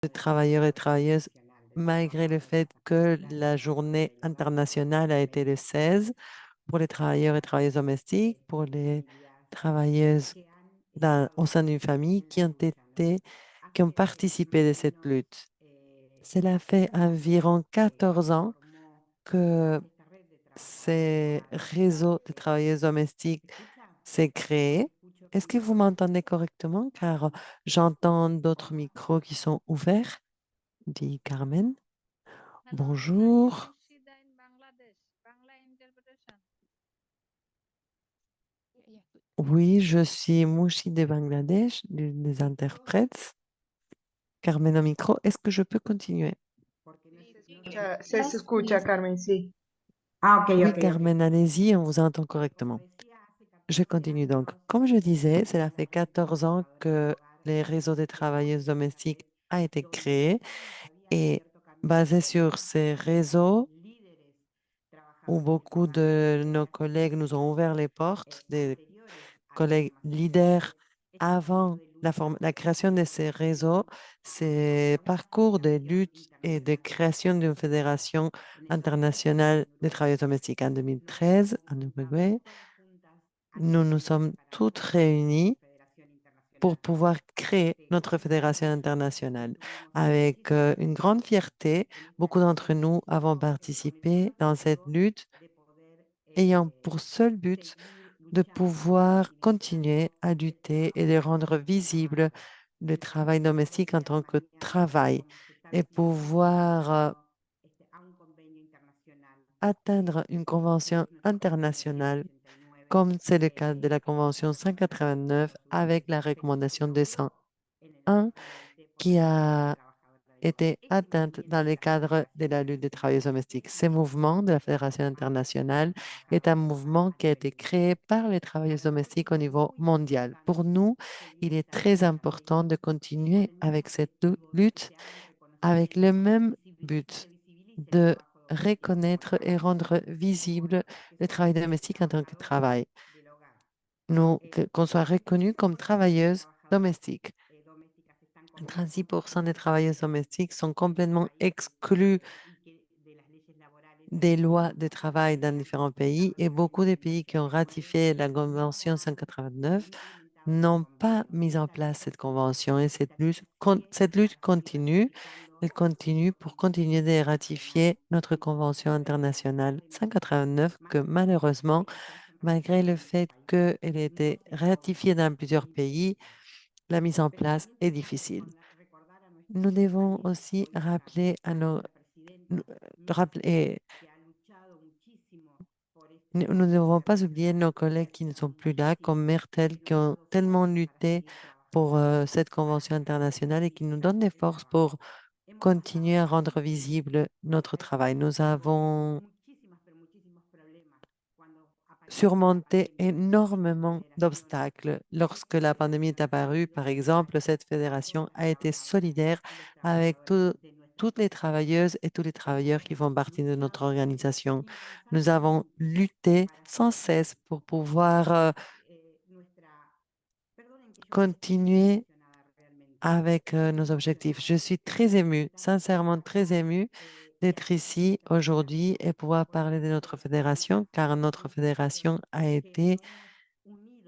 de travailleurs et travailleuses, malgré le fait que la journée internationale a été le 16 pour les travailleurs et travailleuses domestiques, pour les travailleuses au sein d'une famille qui ont participé de cette lutte. Cela fait environ 14 ans que ces réseaux de travailleuses domestiques s'est créé. Est-ce que vous m'entendez correctement? Car j'entends d'autres micros qui sont ouverts, dit Carmen. Hello, my name Bonjour. is Shida in Bangladesh. Bangla interpretation. Yeah. Oui, je suis Mouchi de Bangladesh, l'une des interprètes. Carmen au micro. Est-ce que je peux continuer? Sí, sigue. Se escucha, Carmen, sí. Ah, ok, Oui, ok, ok. Carmen, allez-y, on vous entend correctement. Je continue donc. Comme je disais, cela fait 14 ans que les réseaux des travailleuses domestiques a été créé et basé sur ces réseaux où beaucoup de nos collègues nous ont ouvert les portes, des collègues leaders avant la création de ces réseaux, ces parcours de lutte et de création d'une fédération internationale des travailleurs domestiques en 2013 en Uruguay, nous nous sommes toutes réunies pour pouvoir créer notre fédération internationale. Avec une grande fierté, beaucoup d'entre nous avons participé dans cette lutte ayant pour seul but de pouvoir continuer à lutter et de rendre visible le travail domestique en tant que travail et pouvoir atteindre une convention internationale comme c'est le cas de la Convention 189 avec la recommandation 201 qui a été atteinte dans le cadre de la lutte des travailleurs domestiques. Ce mouvement de la Fédération internationale est un mouvement qui a été créé par les travailleurs domestiques au niveau mondial. Pour nous, il est très important de continuer avec cette lutte avec le même but de reconnaître et rendre visible le travail domestique en tant que travail. Qu'on soit reconnu comme travailleuses domestiques. 36% des travailleuses domestiques sont complètement exclus des lois de travail dans différents pays et beaucoup de pays qui ont ratifié la Convention 189 n'ont pas mis en place cette convention et cette lutte continue. Elle continue pour continuer de ratifier notre Convention internationale 189 que malheureusement, malgré le fait qu'elle ait été ratifiée dans plusieurs pays, la mise en place est difficile. Nous devons aussi rappeler à nos, nous rappeler, nous ne devons pas oublier nos collègues qui ne sont plus là, comme Mertel, qui ont tellement lutté pour cette convention internationale et qui nous donnent des forces pour continuer à rendre visible notre travail. Nous avons surmonté énormément d'obstacles. Lorsque la pandémie est apparue, par exemple, cette fédération a été solidaire avec toutes les travailleuses et tous les travailleurs qui font partie de notre organisation. Nous avons lutté sans cesse pour pouvoir continuer avec nos objectifs. Je suis très émue, sincèrement très émue d'être ici aujourd'hui et pouvoir parler de notre fédération, car notre fédération a été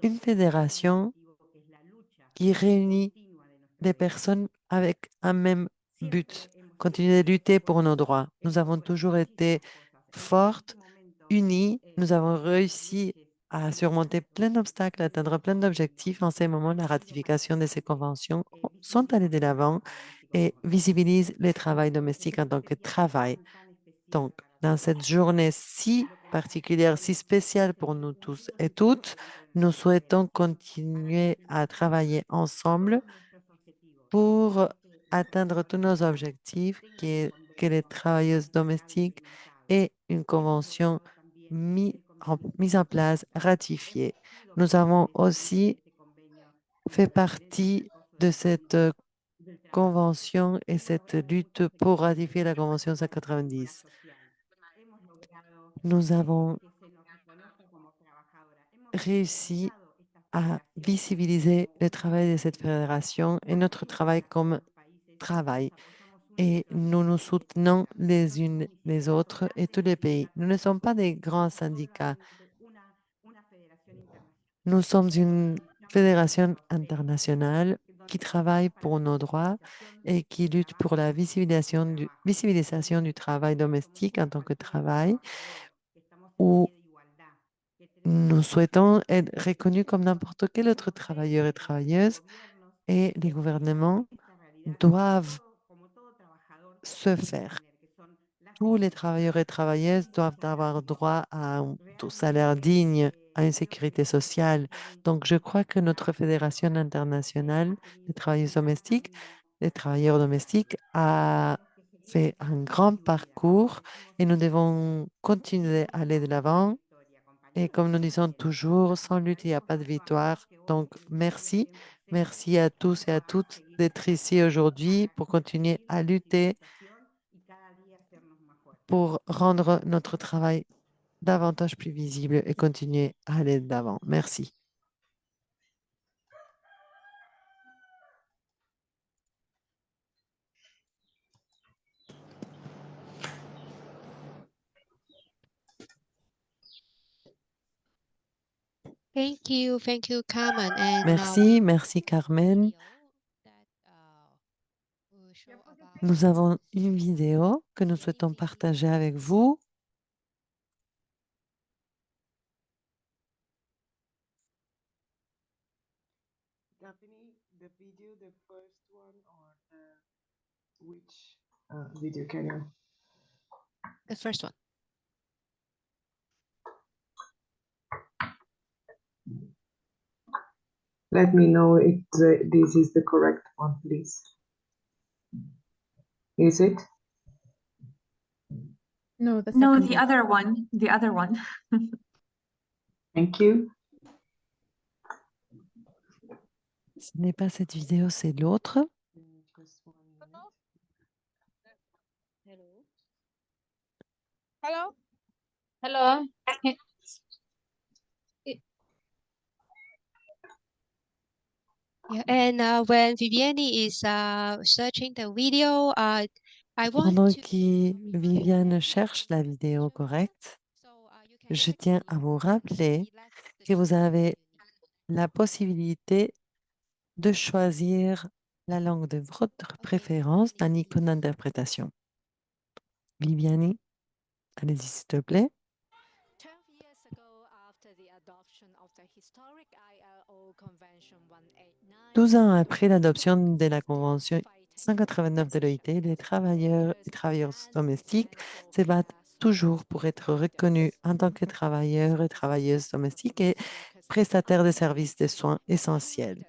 une fédération qui réunit des personnes avec un même but, continuer de lutter pour nos droits. Nous avons toujours été fortes, unies, nous avons réussi à surmonter plein d'obstacles, à atteindre plein d'objectifs. En ces moments, la ratification de ces conventions sont allées de l'avant et visibilisent le travail domestique en tant que travail. Donc, dans cette journée si particulière, si spéciale pour nous tous et toutes, nous souhaitons continuer à travailler ensemble pour atteindre tous nos objectifs, que les travailleuses domestiques aient une convention mise en place, ratifiée. Nous avons aussi fait partie de cette convention et cette lutte pour ratifier la Convention 190. Nous avons réussi à visibiliser le travail de cette fédération et notre travail comme travail et nous nous soutenons les unes les autres et tous les pays. Nous ne sommes pas des grands syndicats. Nous sommes une fédération internationale qui travaille pour nos droits et qui lutte pour la visibilisation du travail domestique en tant que travail, où nous souhaitons être reconnus comme n'importe quel autre travailleur et travailleuse, et les gouvernements doivent se faire. Tous les travailleurs et travailleuses doivent avoir droit à un salaire digne, à une sécurité sociale. Donc, je crois que notre Fédération internationale des travailleurs domestiques, a fait un grand parcours et nous devons continuer à aller de l'avant. Et comme nous disons toujours, sans lutte, il n'y a pas de victoire. Donc, merci. Merci à tous et à toutes d'être ici aujourd'hui pour continuer à lutter pour rendre notre travail davantage plus visible et continuer à aller de l'avant. Merci. Thank you, Carmen. And Merci, merci Carmen. Nous avons une vidéo que nous souhaitons partager avec vous. Daphne, the video, the first one, or which video can you? the first one. Let me know if this is the correct one, please. Is it? No, the No, second the one. other one, the other one. Thank you. Ce n'est pas cette vidéo, c'est l'autre. Just 1 minute. Hello? Hello? Yeah, and when Viviane is searching the video, I want Pendant to que Viviane cherche la vidéo correcte, je tiens à vous rappeler que vous avez la possibilité de choisir la langue de votre préférence dans l'icône d'interprétation. Viviane, allez-y s'il te plaît. 12 years ago, after the adoption of the historic ILO Convention 189, 12 ans après l'adoption de la Convention 189 de l'OIT, les travailleurs et travailleuses domestiques se battent toujours pour être reconnus en tant que travailleurs et travailleuses domestiques et prestataires de services de soins essentiels.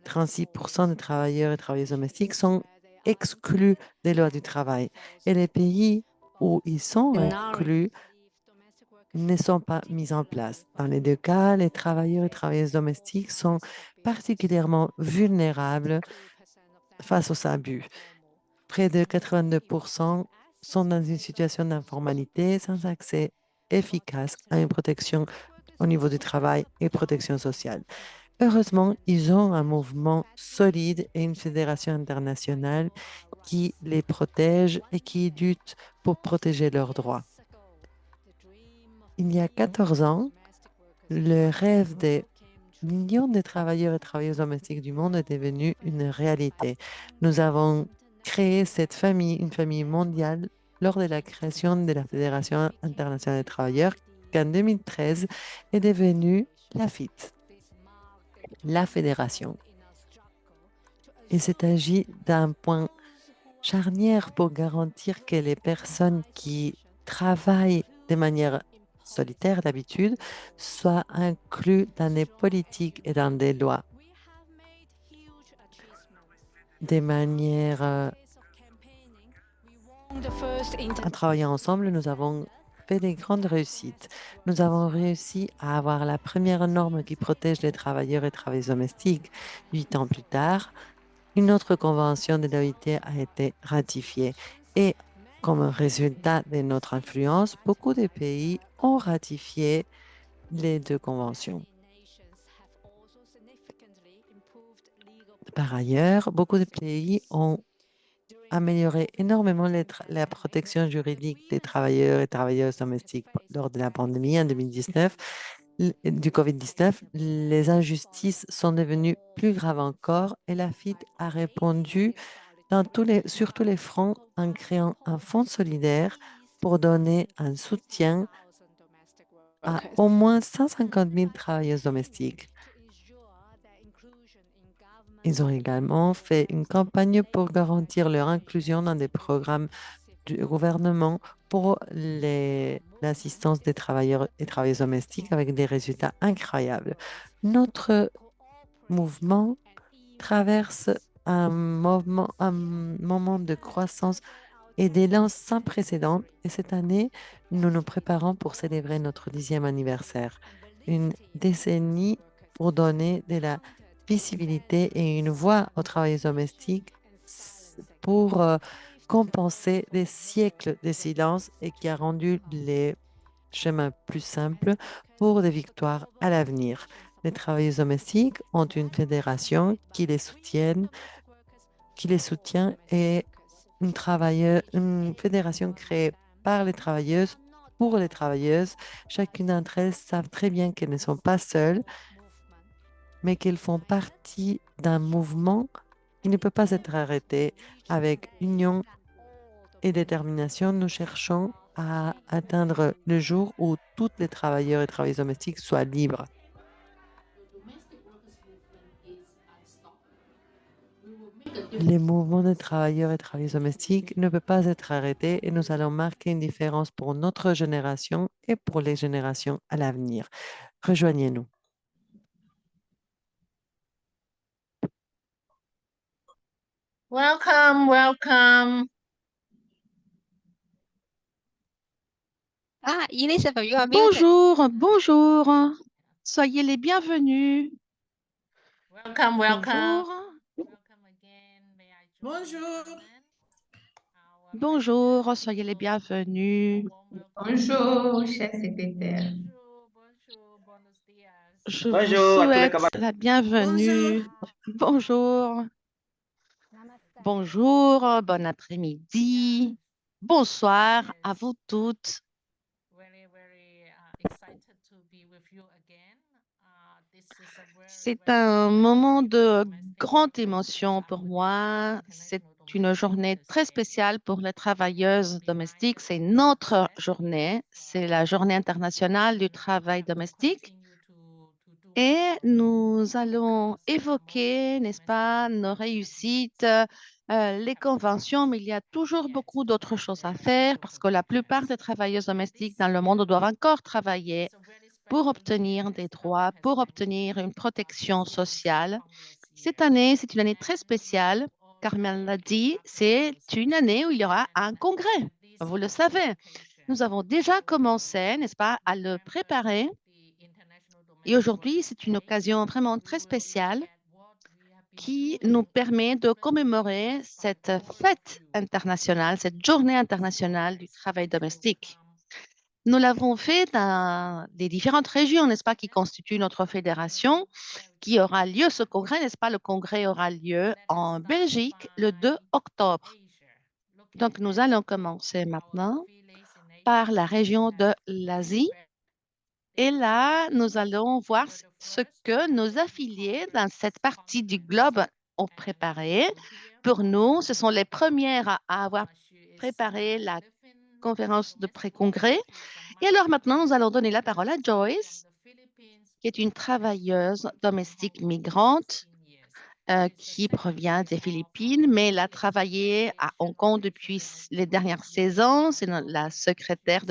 36% des travailleurs et travailleuses domestiques sont exclus des lois du travail et les pays où ils sont inclus ne sont pas mis en place. Dans les deux cas, les travailleurs et travailleuses domestiques sont particulièrement vulnérables face aux abus. Près de 82% sont dans une situation d'informalité sans accès efficace à une protection au niveau du travail et protection sociale. Heureusement, ils ont un mouvement solide et une fédération internationale qui les protège et qui lutte pour protéger leurs droits. Il y a 14 ans, le rêve des millions de travailleurs et travailleuses domestiques du monde est devenu une réalité. Nous avons créé cette famille, une famille mondiale, lors de la création de la Fédération internationale des travailleurs, qui en 2013 est devenue la FIT, la fédération. Il s'agit d'un point charnière pour garantir que les personnes qui travaillent de manière solitaire d'habitude soient inclus dans les politiques et dans des lois. De manière en travaillant ensemble, nous avons fait des grandes réussites. Nous avons réussi à avoir la première norme qui protège les travailleurs et travailleuses domestiques. 8 ans plus tard, une autre convention de l'OIT a été ratifiée et comme résultat de notre influence, beaucoup de pays ont ratifié les deux conventions. Par ailleurs, beaucoup de pays ont amélioré énormément la protection juridique des travailleurs et travailleuses domestiques lors de la pandémie en 2019 du COVID-19. Les injustices sont devenues plus graves encore et la FID a répondu sur tous les fronts en créant un fonds solidaire pour donner un soutien à au moins 150 000 travailleuses domestiques. Ils ont également fait une campagne pour garantir leur inclusion dans des programmes du gouvernement pour l'assistance des travailleurs et travailleuses domestiques avec des résultats incroyables. Notre mouvement traverse un moment de croissance et d'élan sans précédent. Et cette année, nous nous préparons pour célébrer notre 10e anniversaire. Une décennie pour donner de la visibilité et une voix aux travailleurs domestiques pour compenser des siècles de silence et qui a rendu les chemins plus simples pour des victoires à l'avenir. Les travailleurs domestiques ont une fédération qui les soutient et une fédération créée par les travailleuses pour les travailleuses. Chacune d'entre elles savent très bien qu'elles ne sont pas seules, mais qu'elles font partie d'un mouvement qui ne peut pas être arrêté. Avec union et détermination, nous cherchons à atteindre le jour où tous les travailleurs et travailleuses domestiques soient libres. Les mouvements de travailleurs et travailleuses domestiques ne peuvent pas être arrêtés et nous allons marquer une différence pour notre génération et pour les générations à l'avenir. Rejoignez-nous. Welcome, welcome. Ah, Elizabeth, you are muted. Bonjour, bonjour. Soyez les bienvenus. Welcome, welcome. Bonjour. Bonjour. Bonjour, soyez les bienvenus. Bonjour, cher secrétaire. Je vous Bonjour à tous les souhaite la bienvenue. Bonjour. Bonjour, bon après-midi. Bonsoir à vous toutes. C'est un moment de grande émotion pour moi. C'est une journée très spéciale pour les travailleuses domestiques. C'est notre journée. C'est la journée internationale du travail domestique. Et nous allons évoquer, n'est-ce pas, nos réussites, les conventions, mais il y a toujours beaucoup d'autres choses à faire parce que la plupart des travailleuses domestiques dans le monde doivent encore travailler pour obtenir des droits, pour obtenir une protection sociale. Cette année, c'est une année très spéciale. Carmen l'a dit, c'est une année où il y aura un congrès. Vous le savez. Nous avons déjà commencé, n'est-ce pas, à le préparer. Et aujourd'hui, c'est une occasion vraiment très spéciale qui nous permet de commémorer cette fête internationale, cette journée internationale du travail domestique. Nous l'avons fait dans les différentes régions, n'est-ce pas, qui constituent notre fédération, qui aura lieu, ce congrès, n'est-ce pas, le congrès aura lieu en Belgique le 2 octobre. Donc, nous allons commencer maintenant par la région de l'Asie. Et là, nous allons voir ce que nos affiliés dans cette partie du globe ont préparé. Pour nous, ce sont les premières à avoir préparé la conférence de pré-congrès. Et alors maintenant, nous allons donner la parole à Joyce, qui est une travailleuse domestique migrante qui provient des Philippines, mais elle a travaillé à Hong Kong depuis les dernières 16 ans. C'est la secrétaire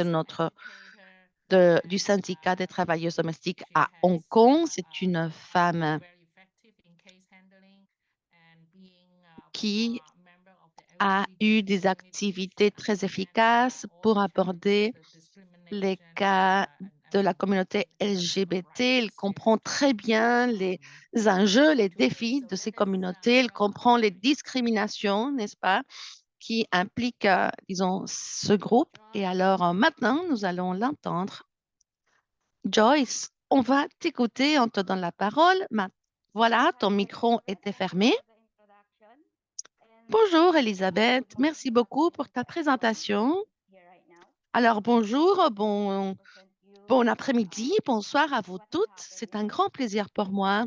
du syndicat des travailleuses domestiques à Hong Kong. C'est une femme qui a eu des activités très efficaces pour aborder les cas de la communauté LGBT. Elle comprend très bien les enjeux, les défis de ces communautés. Elle comprend les discriminations, n'est-ce pas, qui impliquent, disons, ce groupe. Et alors, maintenant, nous allons l'entendre. Joyce, on va t'écouter, on te donne la parole. Voilà, ton micro était fermé. Bonjour Elisabeth, merci beaucoup pour ta présentation. Alors bonjour, bon après-midi, bonsoir à vous toutes. C'est un grand plaisir pour moi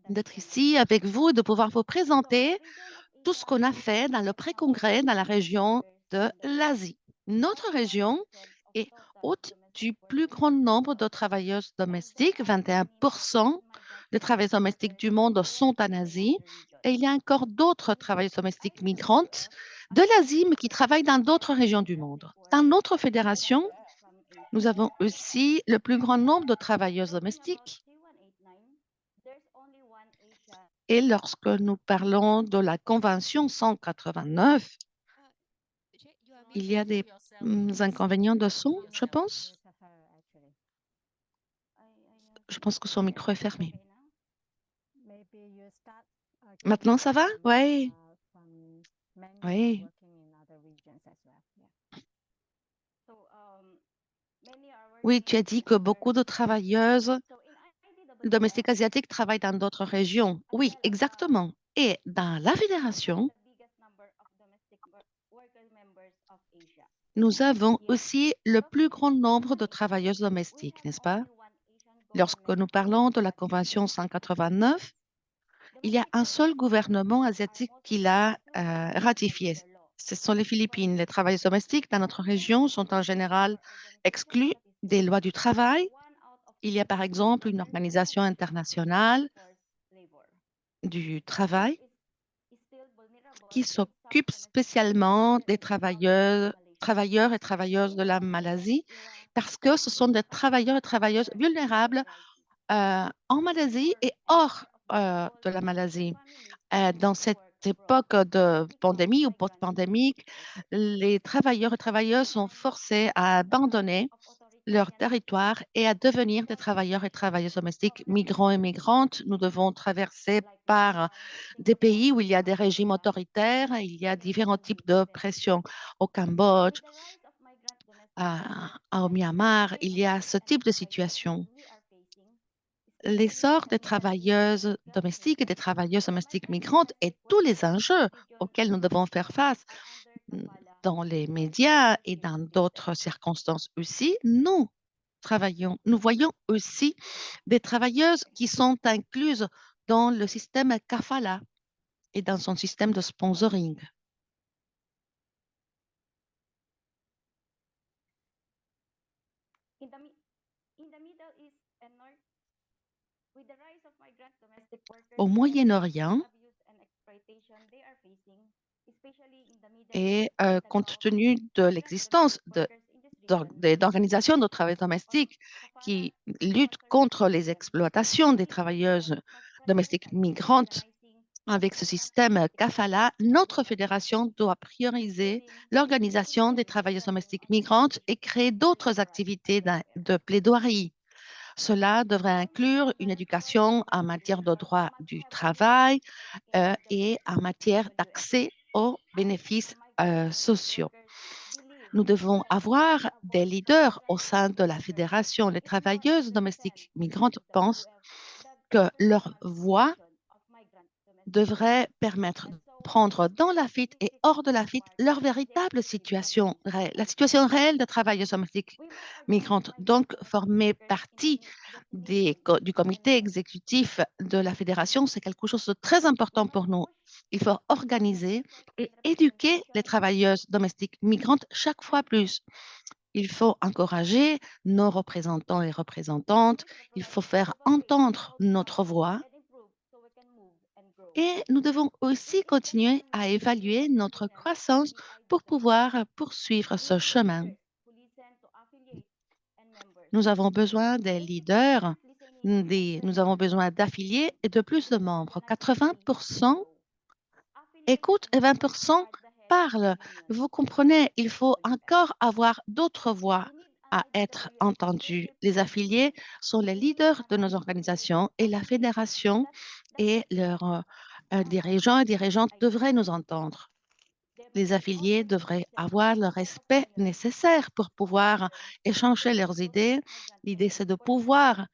d'être ici avec vous et de pouvoir vous présenter tout ce qu'on a fait dans le pré-congrès dans la région de l'Asie. Notre région est hôte du plus grand nombre de travailleuses domestiques. 21% des travailleuses domestiques du monde sont en Asie. Et il y a encore d'autres travailleuses domestiques migrantes de l'Asie, mais qui travaillent dans d'autres régions du monde. Dans notre fédération, nous avons aussi le plus grand nombre de travailleuses domestiques. Et lorsque nous parlons de la Convention 189, il y a des inconvénients de son, je pense. Je pense que son micro est fermé. Maintenant, ça va? Oui. Oui. Oui, tu as dit que beaucoup de travailleuses domestiques asiatiques travaillent dans d'autres régions. Oui, exactement. Et dans la fédération, nous avons aussi le plus grand nombre de travailleuses domestiques, n'est-ce pas? Lorsque nous parlons de la Convention 189, il y a un seul gouvernement asiatique qui l'a ratifié. Ce sont les Philippines. Les travailleurs domestiques dans notre région sont en général exclus des lois du travail. Il y a par exemple une organisation internationale du travail qui s'occupe spécialement des travailleurs et travailleuses de la Malaisie parce que ce sont des travailleurs et travailleuses vulnérables en Malaisie et hors de la Malaisie. Dans cette époque de pandémie ou post-pandémique, les travailleurs et travailleuses sont forcés à abandonner leur territoire et à devenir des travailleurs et travailleuses domestiques, migrants et migrantes. Nous devons traverser par des pays où il y a des régimes autoritaires, il y a différents types de pression au Cambodge, au Myanmar, il y a ce type de situation. L'essor des travailleuses domestiques et des travailleuses domestiques migrantes et tous les enjeux auxquels nous devons faire face dans les médias et dans d'autres circonstances aussi, nous voyons aussi des travailleuses qui sont incluses dans le système kafala et dans son système de sponsoring. Au Moyen-Orient, et compte tenu de l'existence d'organisations de travail domestique qui luttent contre les exploitations des travailleuses domestiques migrantes, avec ce système kafala, notre fédération doit prioriser l'organisation des travailleuses domestiques migrantes et créer d'autres activités de plaidoirie. Cela devrait inclure une éducation en matière de droit du travail et en matière d'accès aux bénéfices sociaux. Nous devons avoir des leaders au sein de la fédération. Les travailleuses domestiques migrantes pensent que leur voix devrait permettre de prendre dans la FIT et hors de la FIT leur véritable situation réelle, la situation réelle des travailleuses domestiques migrantes, donc former partie du comité exécutif de la fédération, c'est quelque chose de très important pour nous. Il faut organiser et éduquer les travailleuses domestiques migrantes chaque fois plus. Il faut encourager nos représentants et représentantes. Il faut faire entendre notre voix. Et nous devons aussi continuer à évaluer notre croissance pour pouvoir poursuivre ce chemin. Nous avons besoin des leaders, nous avons besoin d'affiliés et de plus de membres. 80% écoutent et 20% parlent. Vous comprenez, il faut encore avoir d'autres voix à être entendues. Les affiliés sont les leaders de nos organisations et la fédération et leurs dirigeants et dirigeantes devraient nous entendre. Les affiliés devraient avoir le respect nécessaire pour pouvoir échanger leurs idées. L'idée, c'est de pouvoir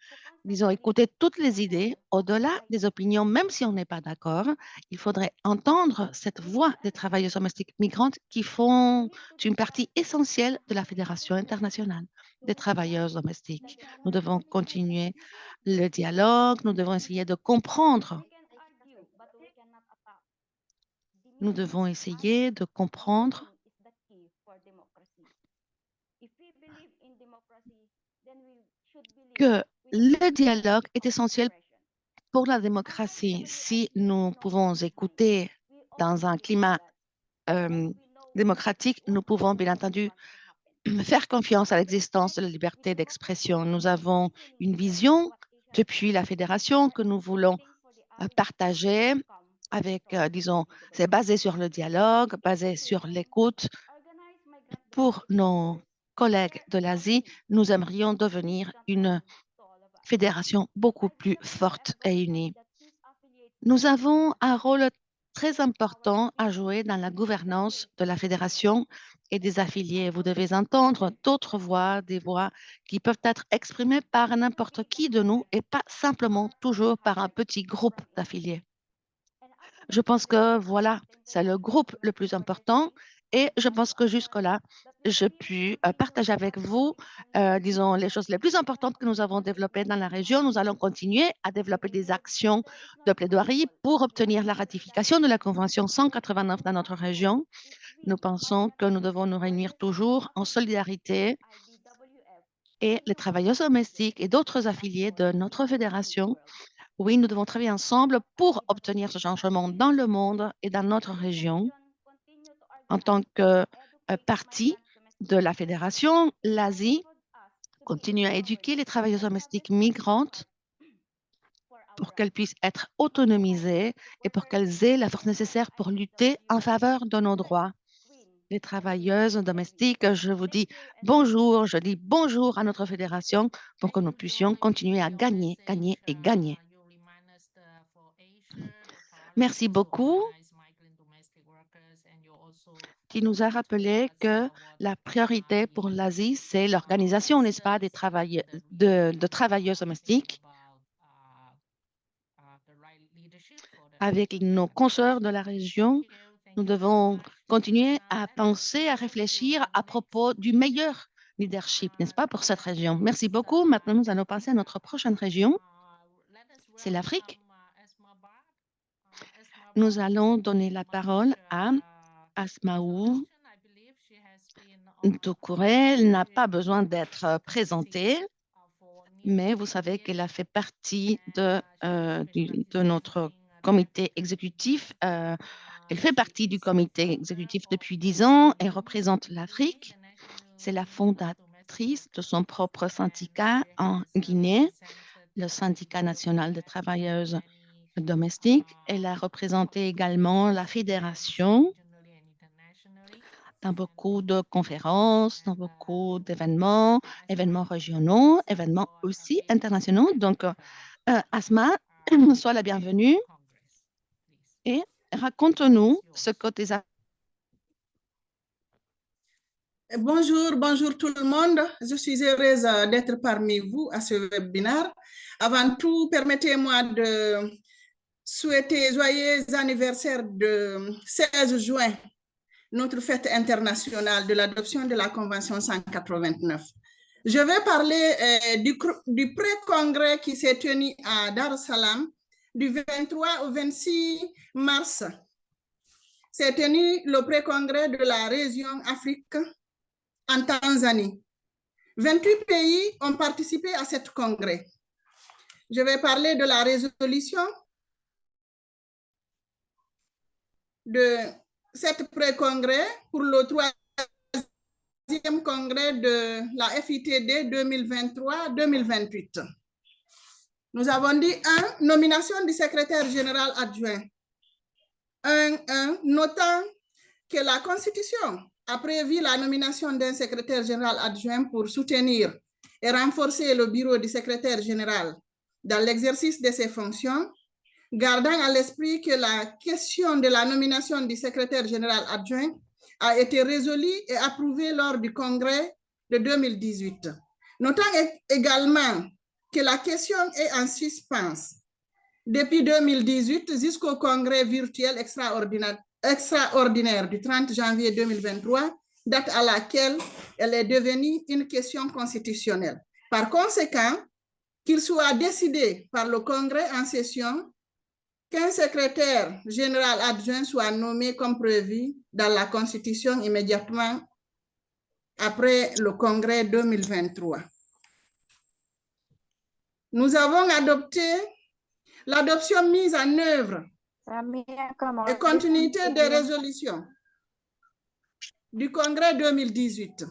disons, écouter toutes les idées, au-delà des opinions, même si on n'est pas d'accord, il faudrait entendre cette voix des travailleuses domestiques migrantes qui font une partie essentielle de la Fédération internationale des travailleuses domestiques. Nous devons continuer le dialogue, nous devons essayer de comprendre. Nous devons essayer de comprendre que le dialogue est essentiel pour la démocratie. Si nous pouvons écouter dans un climat démocratique, nous pouvons bien entendu faire confiance à l'existence de la liberté d'expression. Nous avons une vision depuis la Fédération que nous voulons partager avec, disons, c'est basé sur le dialogue, basé sur l'écoute. Pour nos collègues de l'Asie, nous aimerions devenir une fédération beaucoup plus forte et unie. Nous avons un rôle très important à jouer dans la gouvernance de la fédération et des affiliés. Vous devez entendre d'autres voix, des voix qui peuvent être exprimées par n'importe qui de nous et pas simplement toujours par un petit groupe d'affiliés. Je pense que voilà, c'est le groupe le plus important et je pense que jusque-là, je puis partager avec vous, disons, les choses les plus importantes que nous avons développées dans la région. Nous allons continuer à développer des actions de plaidoirie pour obtenir la ratification de la Convention 189 dans notre région. Nous pensons que nous devons nous réunir toujours en solidarité et les travailleurs domestiques et d'autres affiliés de notre fédération. Oui, nous devons travailler ensemble pour obtenir ce changement dans le monde et dans notre région. En tant que partie de la fédération, l'Asie continue à éduquer les travailleuses domestiques migrantes pour qu'elles puissent être autonomisées et pour qu'elles aient la force nécessaire pour lutter en faveur de nos droits. Les travailleuses domestiques, je vous dis bonjour, je dis bonjour à notre fédération pour que nous puissions continuer à gagner, gagner et gagner. Merci beaucoup. Qui nous a rappelé que la priorité pour l'Asie, c'est l'organisation, n'est-ce pas, des de travailleuses domestiques avec nos consoeurs de la région. Nous devons continuer à penser, à réfléchir à propos du meilleur leadership, n'est-ce pas, pour cette région. Merci beaucoup. Maintenant, nous allons passer à notre prochaine région. C'est l'Afrique. Nous allons donner la parole à Asmaou Doucouré. Elle n'a pas besoin d'être présentée, mais vous savez qu'elle a fait partie de notre comité exécutif. Elle fait partie du comité exécutif depuis 10 ans et représente l'Afrique. C'est la fondatrice de son propre syndicat en Guinée, le syndicat national des travailleuses domestiques. Elle a représenté également la fédération dans beaucoup de conférences, dans beaucoup d'événements, événements régionaux, événements aussi internationaux. Donc, Asma, sois la bienvenue et raconte-nous ce que tes... Bonjour, bonjour tout le monde. Je suis heureuse d'être parmi vous à ce webinaire. Avant tout, permettez-moi de souhaiter joyeux anniversaire de 16 juin, notre fête internationale de l'adoption de la Convention 189. Je vais parler du pré-congrès qui s'est tenu à Dar es Salaam du 23 au 26 mars. S'est tenu le pré-congrès de la région Afrique en Tanzanie. 28 pays ont participé à ce congrès. Je vais parler de la résolution de cet pré-congrès pour le 3e congrès de la FITD 2023-2028. Nous avons dit 1. Nomination du secrétaire général adjoint. 1. Notant que la Constitution a prévu la nomination d'un secrétaire général adjoint pour soutenir et renforcer le bureau du secrétaire général dans l'exercice de ses fonctions, gardant à l'esprit que la question de la nomination du secrétaire général adjoint a été résolue et approuvée lors du congrès de 2018. Notons également que la question est en suspens depuis 2018 jusqu'au congrès virtuel extraordinaire du 30 janvier 2023, date à laquelle elle est devenue une question constitutionnelle. Par conséquent, qu'il soit décidé par le congrès en session qu'un secrétaire général adjoint soit nommé comme prévu dans la Constitution immédiatement après le congrès 2023. Nous avons adopté l'adoption mise en œuvre et continuité des résolutions du congrès 2018.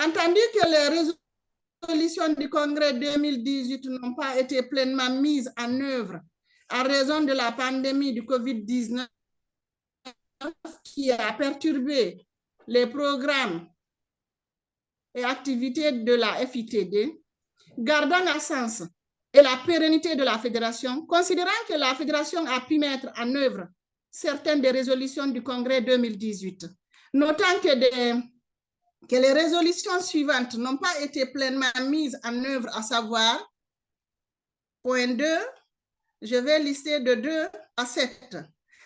Entendu que les résolutions du congrès 2018 n'ont pas été pleinement mises en œuvre en raison de la pandémie du COVID-19 qui a perturbé les programmes et activités de la FITD, gardant la sens et la pérennité de la fédération, considérant que la fédération a pu mettre en œuvre certaines des résolutions du congrès 2018, notant que les résolutions suivantes n'ont pas été pleinement mises en œuvre, à savoir, point 2, je vais lister de 2 à 7.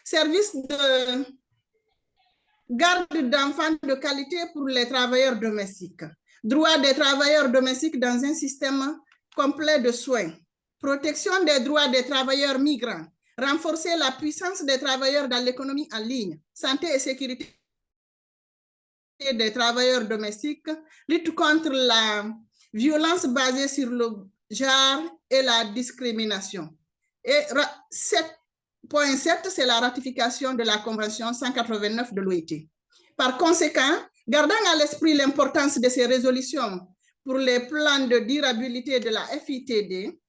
Service de garde d'enfants de qualité pour les travailleurs domestiques. Droit des travailleurs domestiques dans un système complet de soins. Protection des droits des travailleurs migrants. Renforcer la puissance des travailleurs dans l'économie en ligne. Santé et sécurité des travailleurs domestiques. Lutte contre la violence basée sur le genre et la discrimination. Et 7.7, c'est la ratification de la Convention 189 de l'OIT. Par conséquent, gardant à l'esprit l'importance de ces résolutions pour les plans de durabilité de la FITD,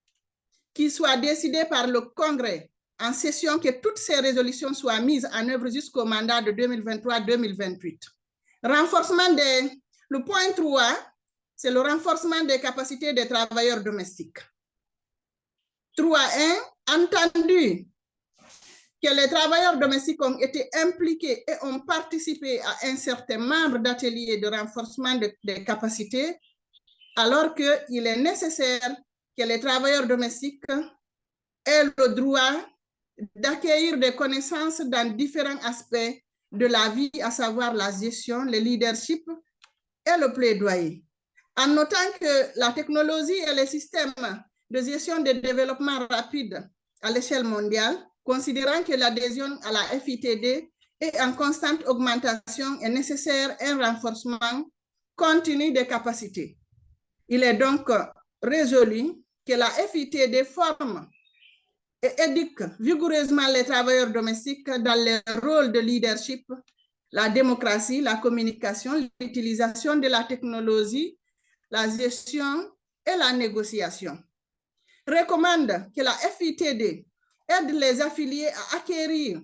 qui soient décidés par le Congrès en session, que toutes ces résolutions soient mises en œuvre jusqu'au mandat de 2023-2028. Le point 3, c'est le renforcement des capacités des travailleurs domestiques. 3.1, entendu que les travailleurs domestiques ont été impliqués et ont participé à un certain nombre d'ateliers de renforcement des capacités, alors qu'il est nécessaire que les travailleurs domestiques aient le droit d'acquérir des connaissances dans différents aspects de la vie, à savoir la gestion, le leadership et le plaidoyer. En notant que la technologie et les systèmes de gestion de développement rapide à l'échelle mondiale, considérant que l'adhésion à la FITD est en constante augmentation, est nécessaire un renforcement continu des capacités. Il est donc résolu que la FITD forme et éduque vigoureusement les travailleurs domestiques dans les rôles de leadership, la démocratie, la communication, l'utilisation de la technologie, la gestion et la négociation. Recommande que la FITD aide les affiliés à acquérir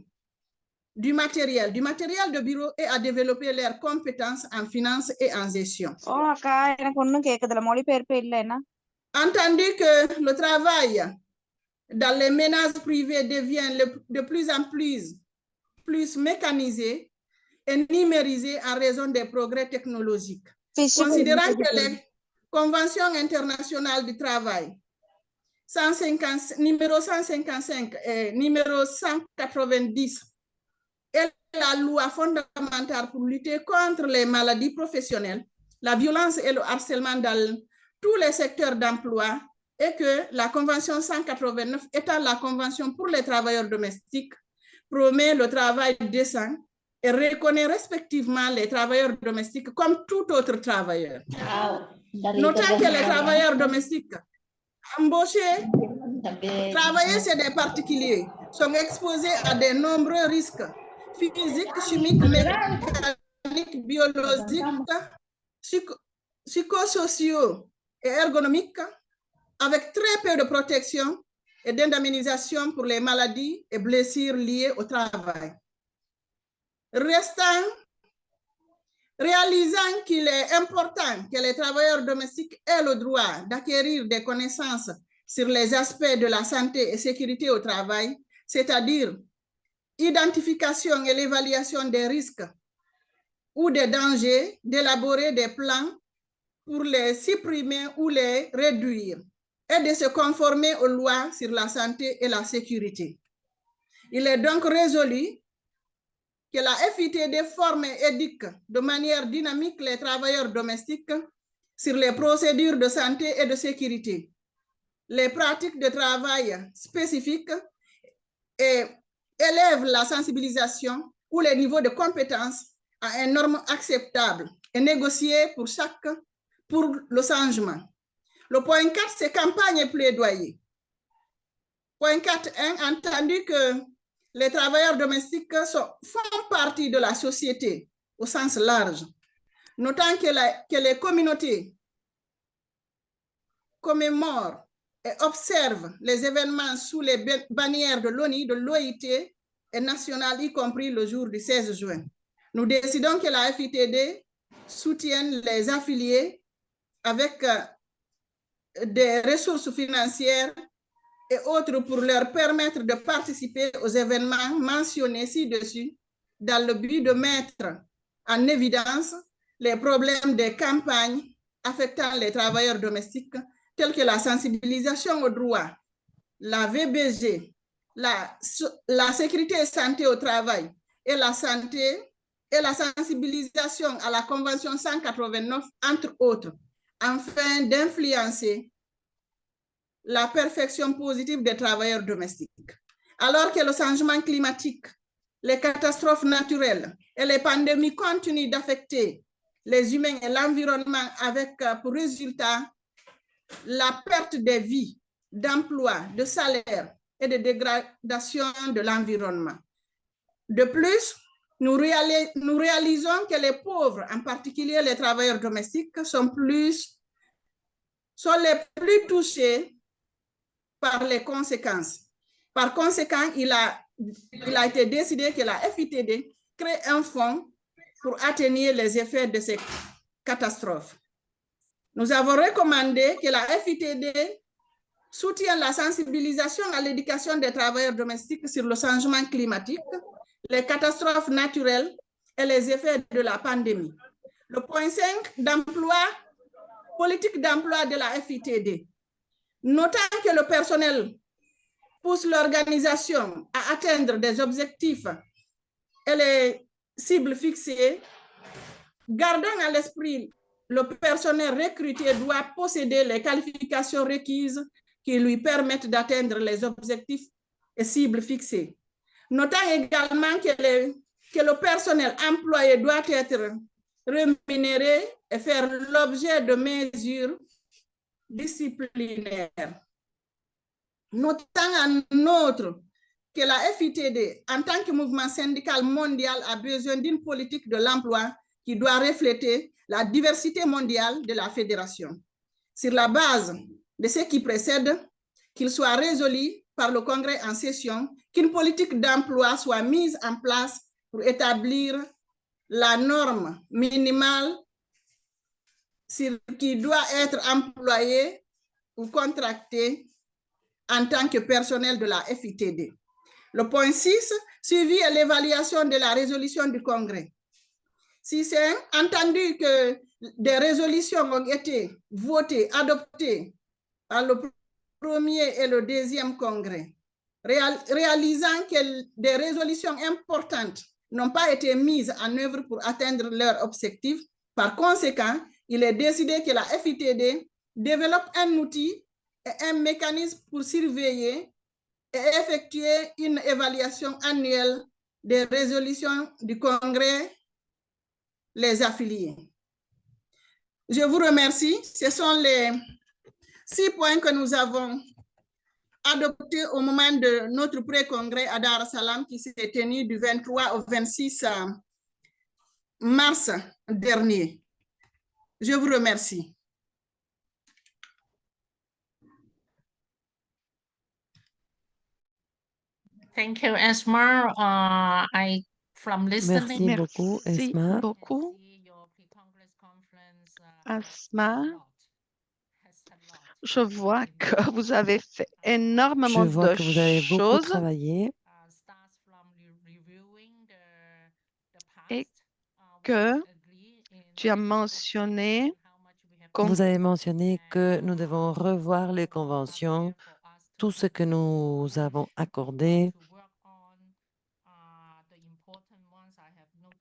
du matériel de bureau et à développer leurs compétences en finance et en gestion. Entendu que le travail dans les ménages privés devient de plus en plus mécanisé et numérisé en raison des progrès technologiques. Considérant que les conventions internationales du travail numéro 155 et numéro 190 et la loi fondamentale pour lutter contre les maladies professionnelles, la violence et le harcèlement dans tous les secteurs d'emploi, et que la Convention 189 étant la Convention pour les travailleurs domestiques, promet le travail décent et reconnaît respectivement les travailleurs domestiques comme tout autre travailleur. Notant que les travailleurs domestiques embauchés, travailler chez des particuliers, sont exposés à de nombreux risques physiques, chimiques, mécaniques, biologiques, psychosociaux et ergonomiques, avec très peu de protection et d'indemnisation pour les maladies et blessures liées au travail. Réalisant qu'il est important que les travailleurs domestiques aient le droit d'acquérir des connaissances sur les aspects de la santé et sécurité au travail, c'est-à-dire identification et l'évaluation des risques ou des dangers, d'élaborer des plans pour les supprimer ou les réduire, et de se conformer aux lois sur la santé et la sécurité. Il est donc résolu que la FITD forme et éduque de manière dynamique les travailleurs domestiques sur les procédures de santé et de sécurité, les pratiques de travail spécifiques et élève la sensibilisation ou les niveaux de compétences à une norme acceptable et négociée pour le changement. Le point 4, c'est campagne et plaidoyer. Point 4.1, entendu que les travailleurs domestiques font partie de la société au sens large, notant que les communautés commémorent et observent les événements sous les bannières de l'ONU, de l'OIT et nationale, y compris le jour du 16 juin. Nous décidons que la FITD soutienne les affiliés avec des ressources financières et autres pour leur permettre de participer aux événements mentionnés ci-dessus dans le but de mettre en évidence les problèmes des campagnes affectant les travailleurs domestiques tels que la sensibilisation aux droits, la VBG, la sécurité et santé au travail et la santé et la sensibilisation à la Convention 189, entre autres, afin d'influencer la perfection positive des travailleurs domestiques. Alors que le changement climatique, les catastrophes naturelles et les pandémies continuent d'affecter les humains et l'environnement avec pour résultat la perte des vies, d'emplois, de salaires et de dégradation de l'environnement. De plus, nous réalisons que les pauvres, en particulier les travailleurs domestiques, sont les plus touchés par les conséquences. Par conséquent, il a été décidé que la FITD crée un fonds pour atténuer les effets de ces catastrophes. Nous avons recommandé que la FITD soutienne la sensibilisation à l'éducation des travailleurs domestiques sur le changement climatique, les catastrophes naturelles et les effets de la pandémie. Le point 5 politique d'emploi de la FITD. Notant que le personnel pousse l'organisation à atteindre des objectifs et les cibles fixées, gardant à l'esprit le personnel recruté doit posséder les qualifications requises qui lui permettent d'atteindre les objectifs et cibles fixés. Notant également que le personnel employé doit être rémunéré et faire l'objet de mesures disciplinaires. Notant en outre que la FITD, en tant que mouvement syndical mondial, a besoin d'une politique de l'emploi qui doit refléter la diversité mondiale de la fédération. Sur la base de ce qui précède, qu'il soit résolu par le Congrès en session qu'une politique d'emploi soit mise en place pour établir la norme minimale sur qui doit être employé ou contracté en tant que personnel de la FITD. Le point 6, suivi et l'évaluation de la résolution du Congrès. Si c'est entendu que des résolutions ont été votées, adoptées par le premier et le deuxième Congrès, réalisant que des résolutions importantes n'ont pas été mises en œuvre pour atteindre leurs objectifs, par conséquent, il est décidé que la FITD développe un outil et un mécanisme pour surveiller et effectuer une évaluation annuelle des résolutions du Congrès, les affiliés. Je vous remercie. Ce sont les 6 points que nous avons adoptés au moment de notre pré-congrès à Dar es Salaam qui s'est tenu du 23 au 26 mars dernier. Je vous remercie. Thank you, Esma. Merci beaucoup, Esma. Beaucoup. Asma, je vois que vous avez fait énormément Je vois de que vous avez beaucoup choses travaillé et que tu as mentionné Vous avez mentionné que nous devons revoir les conventions, tout ce que nous avons accordé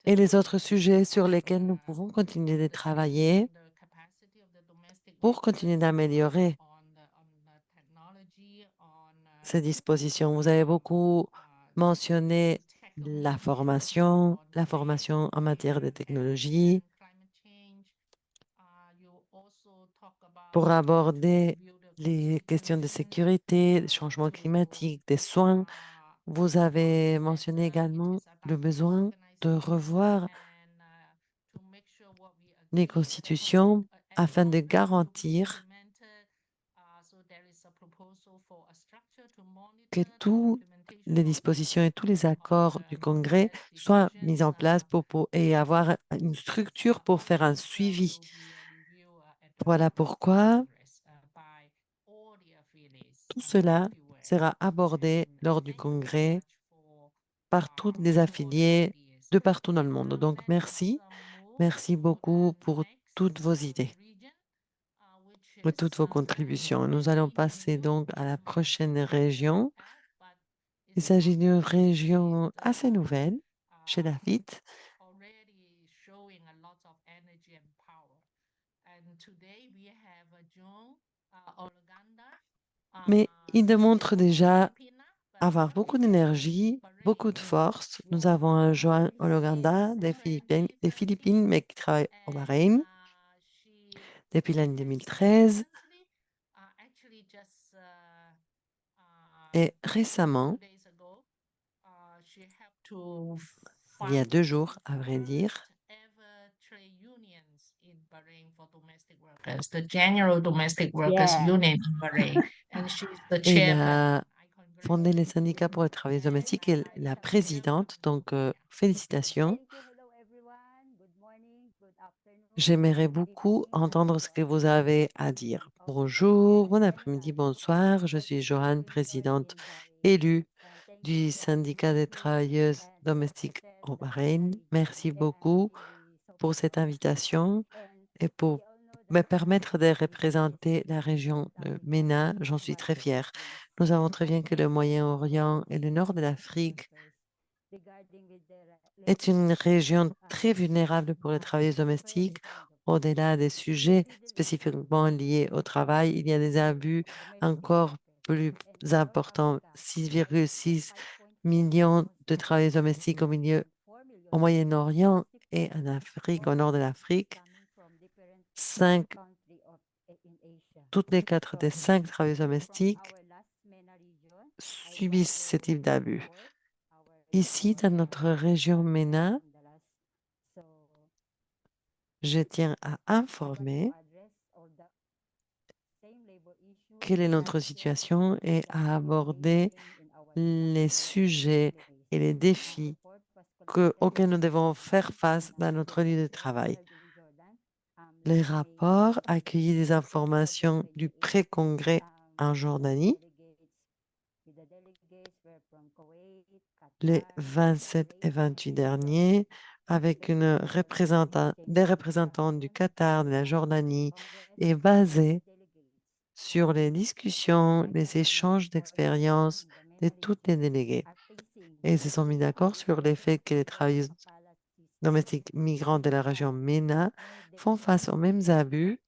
et les autres sujets sur lesquels nous pouvons continuer de travailler pour continuer d'améliorer ces dispositions. Vous avez beaucoup mentionné la formation en matière de technologie, pour aborder les questions de sécurité, des changements climatiques, des soins. Vous avez mentionné également le besoin de revoir les constitutions afin de garantir que toutes les dispositions et tous les accords du Congrès soient mis en place et avoir une structure pour faire un suivi. Voilà pourquoi tout cela sera abordé lors du Congrès par tous les affiliés de partout dans le monde. Donc, merci. Merci beaucoup pour toutes vos idées et toutes vos contributions. Nous allons passer donc à la prochaine région. Il s'agit d'une région assez nouvelle chez David, mais il démontre déjà avoir beaucoup d'énergie, beaucoup de force. Nous avons un Joan Ologanda des Philippines, mais qui travaille au Bahreïn depuis l'année 2013. Et récemment, il y a 2 jours, à vrai dire, the General Domestic Workers Union in Bahrain, and she's the il chairman. a fondé les syndicats pour les travailleurs domestiques et la présidente. Donc, félicitations. J'aimerais beaucoup entendre ce que vous avez à dire. Bonjour, bon après-midi, bonsoir. Je suis Johan, présidente élue du syndicat des travailleuses domestiques au Bahreïn. Merci beaucoup pour cette invitation et pour me permettre de représenter la région de MENA. J'en suis très fière. Nous savons très bien que le Moyen-Orient et le nord de l'Afrique est une région très vulnérable pour les travailleurs domestiques. Au-delà des sujets spécifiquement liés au travail, il y a des abus encore plus importants. 6,6 millions de travailleurs domestiques au Moyen-Orient et en Afrique, au nord de l'Afrique. Toutes les 4 des 5 travailleurs domestiques subissent ce type d'abus. Ici, dans notre région MENA, je tiens à informer quelle est notre situation et à aborder les sujets et les défis auxquels nous devons faire face dans notre lieu de travail. Les rapports accueillis des informations du pré-congrès en Jordanie les 27 et 28 derniers, avec des représentants du Qatar, de la Jordanie, est basé sur les discussions, les échanges d'expériences de tous les délégués. Et ils se sont mis d'accord sur le fait que les travailleurs domestiques migrants de la région MENA font face aux mêmes abus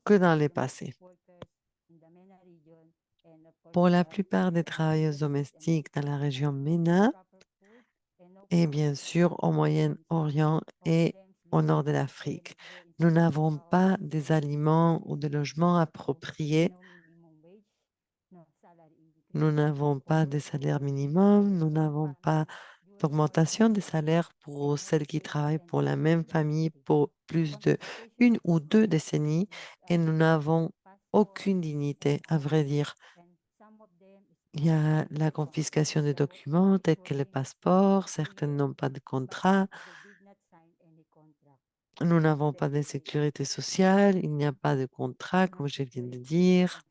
que dans les passés. Pour la plupart des travailleuses domestiques dans la région MENA, et bien sûr au Moyen-Orient et au nord de l'Afrique, nous n'avons pas des aliments ou des logements appropriés. Nous n'avons pas de salaire minimum, nous n'avons pas d'augmentation des salaires pour celles qui travaillent pour la même famille pour plus de 1 ou 2 décennies et nous n'avons aucune dignité, à vrai dire. Il y a la confiscation des documents tels que le passeport, certaines n'ont pas de contrat. Nous n'avons pas de sécurité sociale, il n'y a pas de contrat, comme je viens de dire.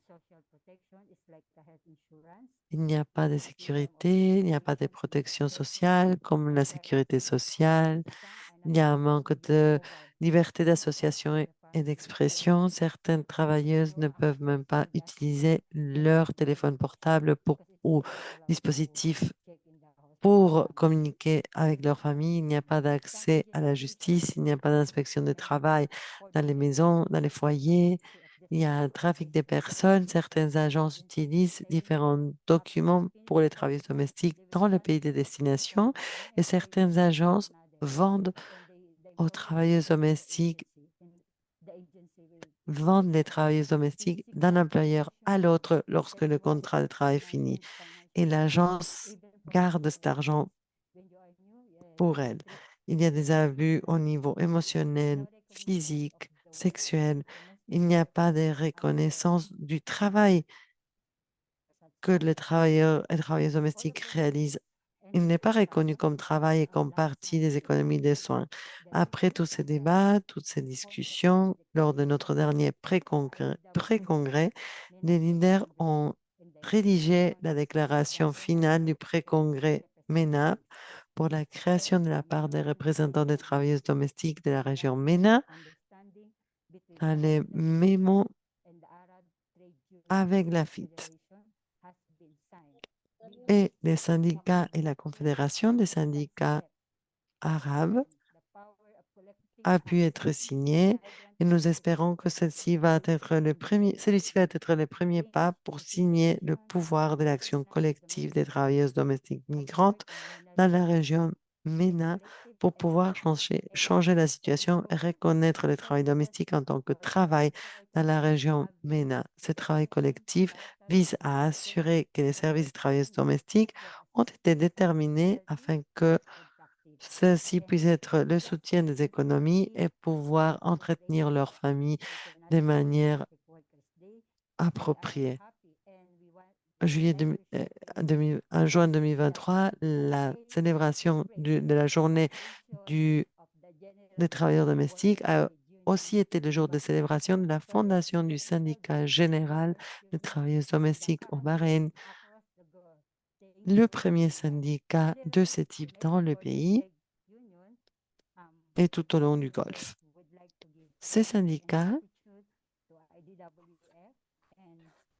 Il n'y a pas de sécurité, il n'y a pas de protection sociale comme la sécurité sociale. Il y a un manque de liberté d'association et d'expression. Certaines travailleuses ne peuvent même pas utiliser leur téléphone portable ou dispositif pour communiquer avec leur famille. Il n'y a pas d'accès à la justice, il n'y a pas d'inspection de travail dans les maisons, dans les foyers. Il y a un trafic des personnes. Certaines agences utilisent différents documents pour les travailleurs domestiques dans le pays de destination et certaines agences vendent aux travailleuses domestiques, vendent les travailleuses domestiques d'un employeur à l'autre lorsque le contrat de travail finit. Et l'agence garde cet argent pour elle. Il y a des abus au niveau émotionnel, physique, sexuel. Il n'y a pas de reconnaissance du travail que les travailleurs et travailleuses domestiques réalisent. Il n'est pas reconnu comme travail et comme partie des économies des soins. Après tous ces débats, toutes ces discussions, lors de notre dernier pré-congrès, les leaders ont rédigé la déclaration finale du pré-congrès MENA pour la création de la part des représentants des travailleuses domestiques de la région MENA dans les mémos avec la FIT. Et les syndicats et la Confédération des syndicats arabes a pu être signé et nous espérons que celui-ci va être le premier pas pour signer le pouvoir de l'action collective des travailleuses domestiques migrantes dans la région MENA pour pouvoir changer la situation et reconnaître le travail domestique en tant que travail dans la région MENA. Ce travail collectif vise à assurer que les services des travailleuses domestiques ont été déterminés afin que ceci puisse être le soutien des économies et pouvoir entretenir leur famille de manière appropriée. En juin 2023, la célébration de la journée des travailleurs domestiques a aussi été le jour de célébration de la fondation du syndicat général des travailleurs domestiques au Bahreïn, le premier syndicat de ce type dans le pays et tout au long du Golfe. Ces syndicats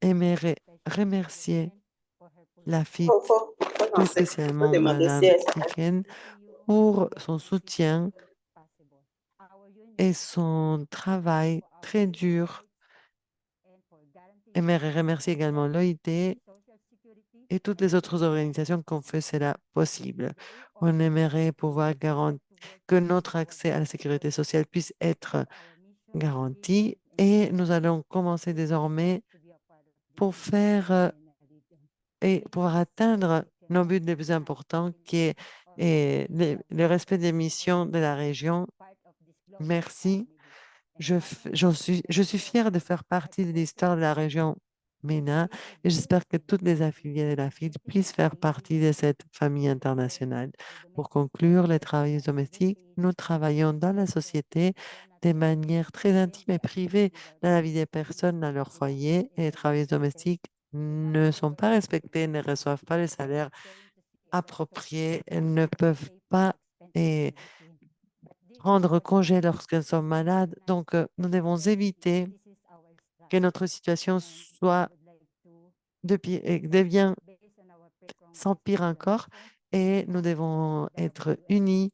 aimeraient remercier la FIT, plus spécialement Madame Tiken, pour son soutien et son travail très dur. Aimerait remercier également l'OIT et toutes les autres organisations qui ont fait cela possible. On aimerait pouvoir garantir que notre accès à la sécurité sociale puisse être garanti et nous allons commencer désormais pour faire et pour atteindre nos buts les plus importants qui est le respect des missions de la région. Merci. Je suis fière de faire partie de l'histoire de la région MENA et j'espère que toutes les affiliées de la FIT puissent faire partie de cette famille internationale. Pour conclure, les travailleurs domestiques, nous travaillons dans la société de manière très intime et privée dans la vie des personnes dans leur foyer et les travailleurs domestiques ne sont pas respectés, ne reçoivent pas le salaire approprié, elles ne peuvent pas prendre congé lorsqu'elles sont malades. Donc, nous devons éviter que notre situation devienne s'empire encore et nous devons être unis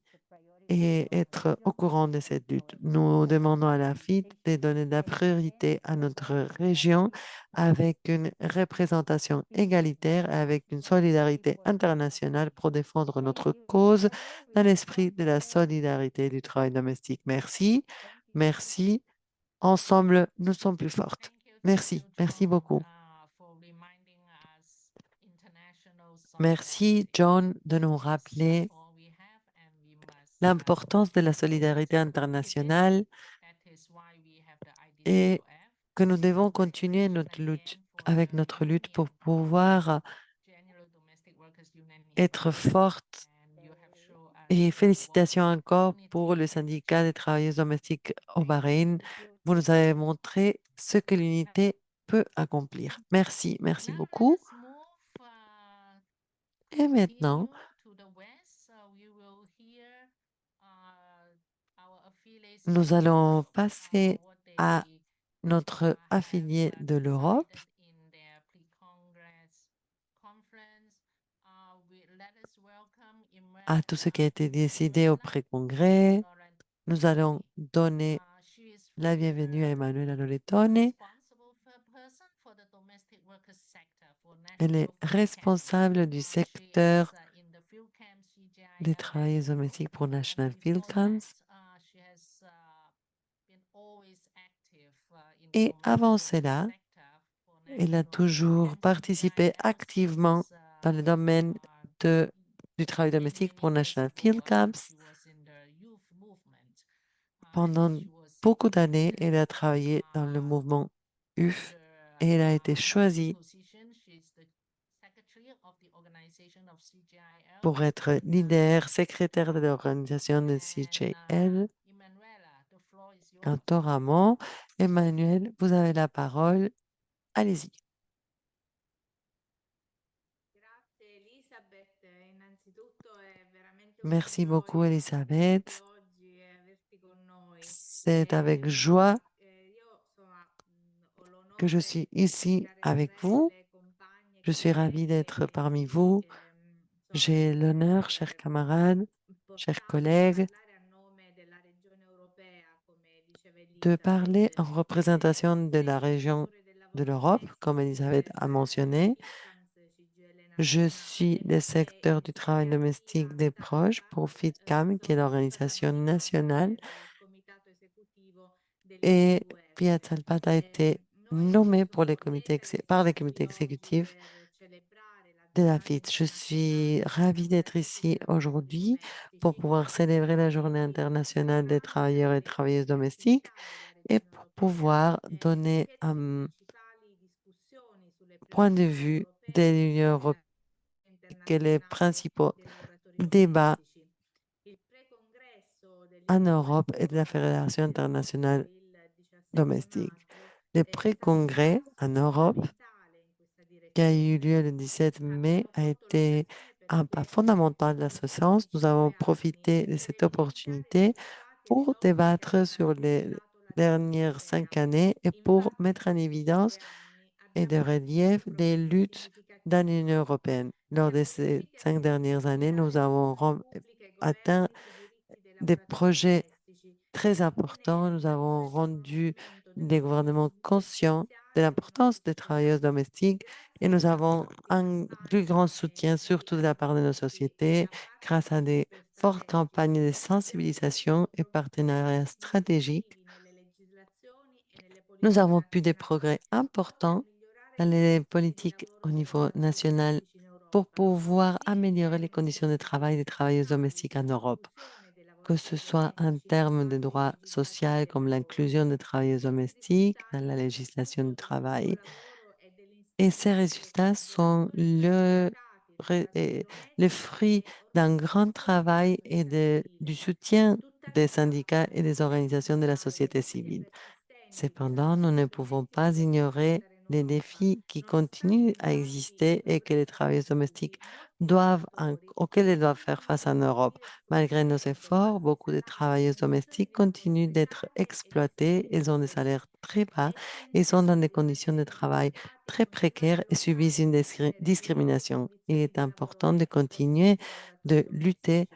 et être au courant de cette lutte. Nous demandons à la FIT de donner de la priorité à notre région avec une représentation égalitaire et avec une solidarité internationale pour défendre notre cause dans l'esprit de la solidarité du travail domestique. Merci. Merci. Ensemble, nous sommes plus fortes. Merci. Merci beaucoup. Merci, John, de nous rappeler l'importance de la solidarité internationale et que nous devons continuer avec notre lutte pour pouvoir être fortes. Et félicitations encore pour le syndicat des travailleurs domestiques au Bahreïn. Vous nous avez montré ce que l'unité peut peut accomplir. Merci, merci beaucoup. Let us move, Et maintenant, continue to the west. We will hear our affiliates nous allons passer what à they notre affilié de l'Europe. decided in their pre-congress conference. Let us welcome À tout ce qui a été décidé au pré-congrès. Nous allons donner She is la bienvenue à Emanuela Loretone. person for the domestic workers sector for Elle est national field camp. responsable du secteur She is, in the field camp CGILM. des travailleurs domestiques pour National Field Before Camps. that, she has been always active in the Et domestic avant workers cela, sector for elle a national toujours field camp participé CGILM. activement She is, dans le domaine du travail domestique pour National Field Camps. she was in the youth movement. Pendant She was beaucoup d'années, elected, elle a travaillé dans le mouvement UF the, et elle a été choisie position. She is the secretary of the organization of CGIL. pour être leader, secrétaire de l'organisation de CJL. Emanuela, the floor is yours. Quant au Ramon, Emmanuel, vous avez la parole. Allez-y. Grazie Elisabeth, innanzitutto è veramente un Merci beaucoup, orgoglio Elisabeth. averti oggi e averti con noi. C'est avec joie Io insomma ho que je l'onore suis di ici affiancare avec a te vous. delle compagne Je suis ravie d'être parmi vous. J'ai l'honneur, chers camarades, chers collègues, parlare a nome della regione europea, come diceva de parler Elisabeth, en représentation de la région de l'Europe, comme Elisabeth a mentionné. Je suis le secteur du travail domestique des proches pour FITCAM, qui est l'organisation nationale. Et Fiat Salpat a été nommé pour les par les comités exécutifs de la FIT. Je suis ravie d'être ici aujourd'hui pour pouvoir célébrer la Journée internationale des travailleurs et travailleuses domestiques et pour pouvoir donner un point de vue de l'Union européenne et les principaux débats en Europe et de la Fédération internationale domestique. Le pré-congrès en Europe, qui a eu lieu le 17 mai, a été un pas fondamental dans ce sens. Nous avons profité de cette opportunité pour débattre sur les dernières 5 années et pour mettre en évidence et de relief les luttes dans l'Union européenne. Lors de ces 5 dernières années, nous avons atteint des projets très importants. Nous avons rendu les gouvernements conscients de l'importance des travailleurs domestiques et nous avons un plus grand soutien, surtout de la part de nos sociétés, grâce à des fortes campagnes de sensibilisation et partenariats stratégiques. Nous avons pu des progrès importants dans les politiques au niveau national pour pouvoir améliorer les conditions de travail des travailleuses domestiques en Europe, que ce soit en termes de droits sociaux comme l'inclusion des travailleuses domestiques dans la législation du travail. Et ces résultats sont le fruit d'un grand travail et du soutien des syndicats et des organisations de la société civile. Cependant, nous ne pouvons pas ignorer les défis qui continuent à exister et que les travailleurs domestiques auxquels ils doivent faire face en Europe. Malgré nos efforts, beaucoup de travailleurs domestiques continuent d'être exploités. Ils ont des salaires très bas et sont dans des conditions de travail très précaires et subissent une discrimination. Il est important de continuer de lutter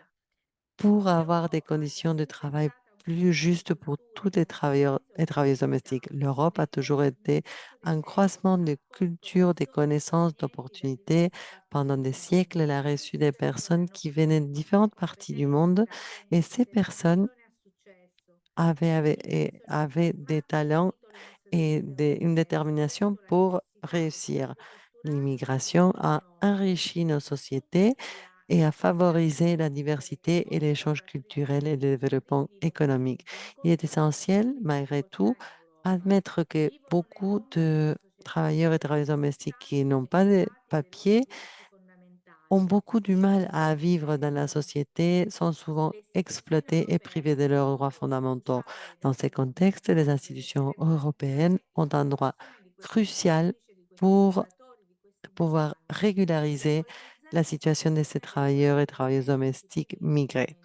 pour avoir des conditions de travail plus justes pour tous les travailleurs et travailleuses domestiques. L'Europe a toujours été un croisement de culture, des connaissances, d'opportunités. Pendant des siècles, elle a reçu des personnes qui venaient de différentes parties du monde et ces personnes avaient des talents et une détermination pour réussir. L'immigration a enrichi nos sociétés et à favoriser la diversité et l'échange culturel et le développement économique. Il est essentiel, malgré tout, admettre que beaucoup de travailleurs et travailleuses domestiques qui n'ont pas de papiers ont beaucoup du mal à vivre dans la société, sont souvent exploités et privés de leurs droits fondamentaux. Dans ces contextes, les institutions européennes ont un droit crucial pour pouvoir régulariser la situation de ces travailleurs et travailleuses domestiques migrés,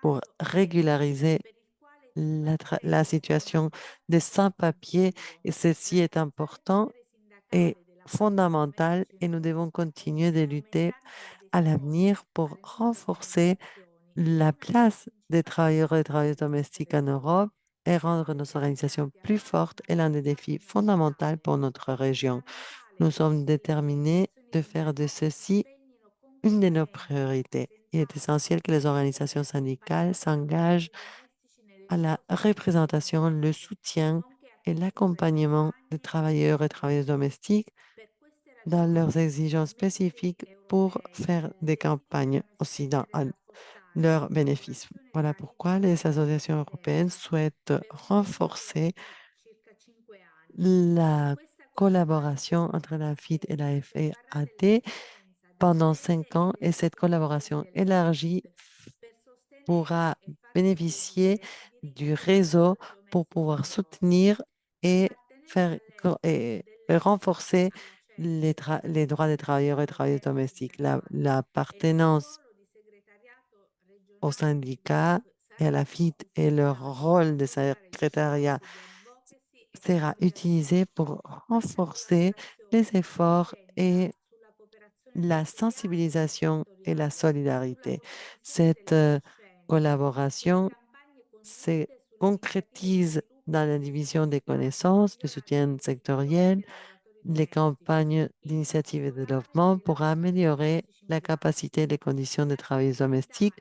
pour régulariser la situation des sans-papiers. Et ceci est important et fondamental et nous devons continuer de lutter à l'avenir pour renforcer la place des travailleurs et travailleuses domestiques en Europe et rendre nos organisations plus fortes est l'un des défis fondamentaux pour notre région. Nous sommes déterminés de faire de ceci une de nos priorités. Il est essentiel que les organisations syndicales s'engagent à la représentation, le soutien et l'accompagnement des travailleurs et travailleuses domestiques dans leurs exigences spécifiques pour faire des campagnes aussi dans leurs bénéfices. Voilà pourquoi les associations européennes souhaitent renforcer la collaboration entre la FIT et la FAT pendant 5 ans et cette collaboration élargie pourra bénéficier du réseau pour pouvoir soutenir et et renforcer les droits des travailleurs et travailleuses domestiques. L'appartenance au syndicat et à la FIT et leur rôle de secrétariat sera utilisé pour renforcer les efforts et la sensibilisation et la solidarité. Cette collaboration se concrétise dans la division des connaissances, le soutien sectoriel, les campagnes d'initiative et de développement pour améliorer la capacité et les conditions de travail domestique,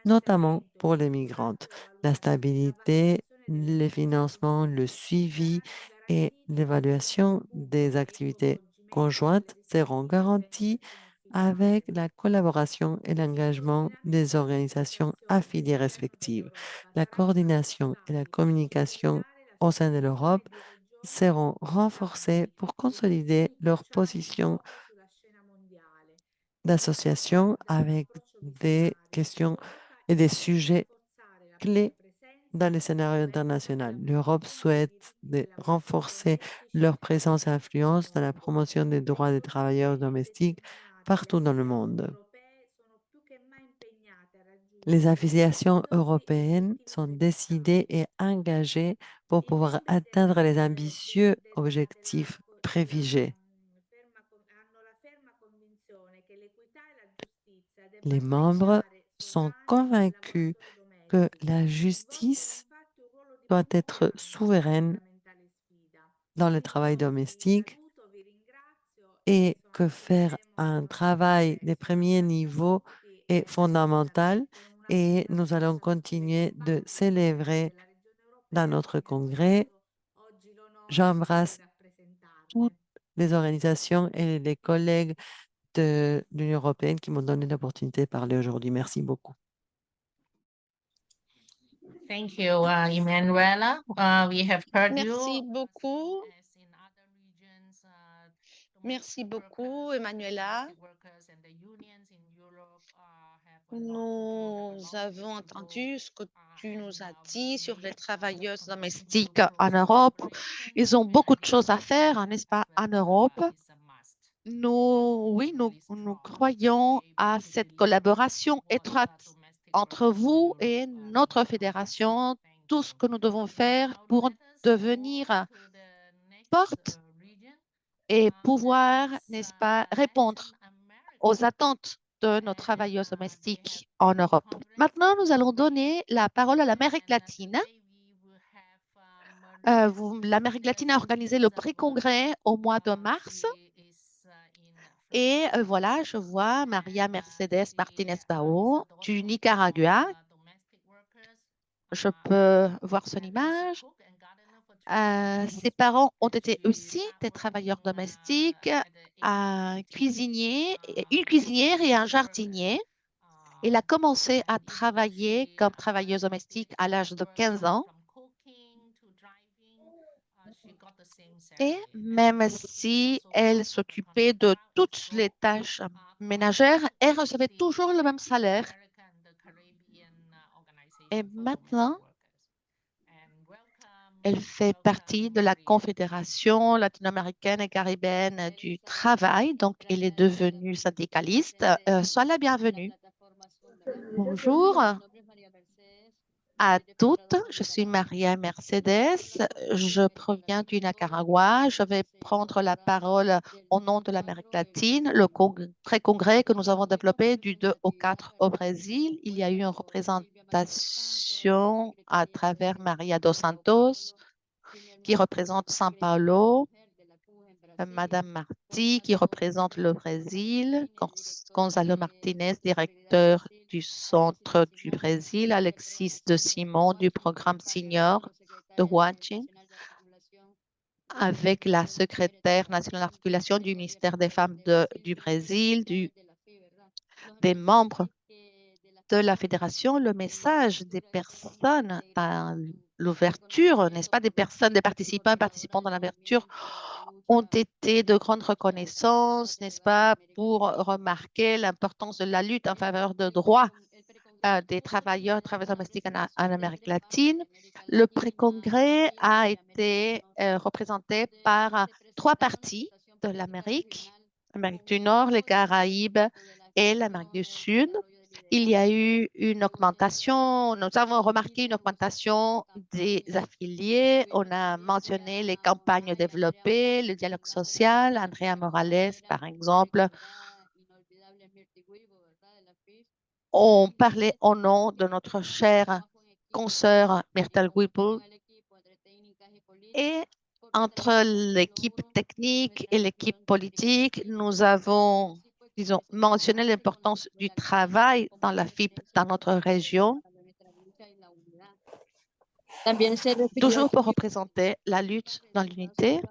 notamment pour les migrantes. La stabilité, le financement, le suivi et l'évaluation des activités conjointes seront garantis avec la collaboration et l'engagement des organisations affiliées respectives. La coordination et la communication au sein de l'Europe seront renforcées pour consolider leur position d'association avec des questions et des sujets clés dans les scénarios internationaux. L'Europe souhaite renforcer leur présence et influence dans la promotion des droits des travailleurs domestiques partout dans le monde. Les affiliations européennes sont décidées et engagées pour pouvoir atteindre les ambitieux objectifs prévigés. Les membres sont convaincus que la justice doit être souveraine dans le travail domestique et que faire un travail de premier niveau est fondamental et nous allons continuer de célébrer dans notre congrès. J'embrasse toutes les organisations et les collègues de l'Union européenne qui m'ont donné l'opportunité de parler aujourd'hui. Merci beaucoup. Thank you, Emanuela. We have heard Merci you. beaucoup. As in other regions, Merci domestic beaucoup, workers, Emmanuela. domestic workers and the unions in Europe, have a lot to do, Nous have a long avons way to go, entendu ce que tu and, nous as we dit sur les believe, travailleuses that domestiques continuous en process Europe. of Ils ont strengthening beaucoup de and choses à faire, n'est-ce pas, en development, Europe. is a must. Oui, nous croyons à cette collaboration étroite entre vous et notre fédération, tout ce que nous devons faire pour devenir forte et pouvoir, n'est-ce pas, répondre aux attentes de nos travailleuses domestiques en Europe. Maintenant, nous allons donner la parole à l'Amérique latine. L'Amérique latine a organisé le pré-congrès au mois de mars. Et voilà, je vois Maria Mercedes Martinez-Bao du Nicaragua. Je peux voir son image. Ses parents ont été aussi des travailleurs domestiques, une cuisinière et un jardinier. Il a commencé à travailler comme travailleuse domestique à l'âge de 15 ans. Et même si elle s'occupait de toutes les tâches ménagères, elle recevait toujours le même salaire. Et maintenant, Elle fait partie de la Confédération latino-américaine et caribéenne du travail, donc elle est devenue syndicaliste. Sois la bienvenue. Bonjour à toutes, je suis Maria Mercedes, je proviens du Nicaragua. Je vais prendre la parole au nom de l'Amérique latine, le pré-congrès que nous avons développé du 2 au 4 au Brésil. Il y a eu une représentation à travers Maria dos Santos, qui représente São Paulo, Madame Marti, qui représente le Brésil, Gonzalo Martinez, directeur du Centre du Brésil, Alexis de Simon du programme Senior de Watching, avec la secrétaire nationale d'articulation du ministère des Femmes du Brésil, des membres de la fédération. Le message des personnes à l'ouverture, n'est-ce pas, des personnes, des participants et participants dans l'ouverture ont été de grande reconnaissance, n'est-ce pas, pour remarquer l'importance de la lutte en faveur de droits des travailleurs et travailleuses domestiques en Amérique latine. Le pré-congrès a été représenté par 3 parties de l'Amérique, l'Amérique du Nord, les Caraïbes et l'Amérique du Sud. Il y a eu une augmentation, nous avons remarqué une augmentation des affiliés. On a mentionné les campagnes développées, le dialogue social. Andrea Morales, par exemple, on parlait au nom de notre chère consoeur Myrtle Whipple. Et entre l'équipe technique et l'équipe politique, nous avons, disons, mentionné l'importance du travail dans la FIP dans notre région, toujours pour représenter la lutte dans l'unité.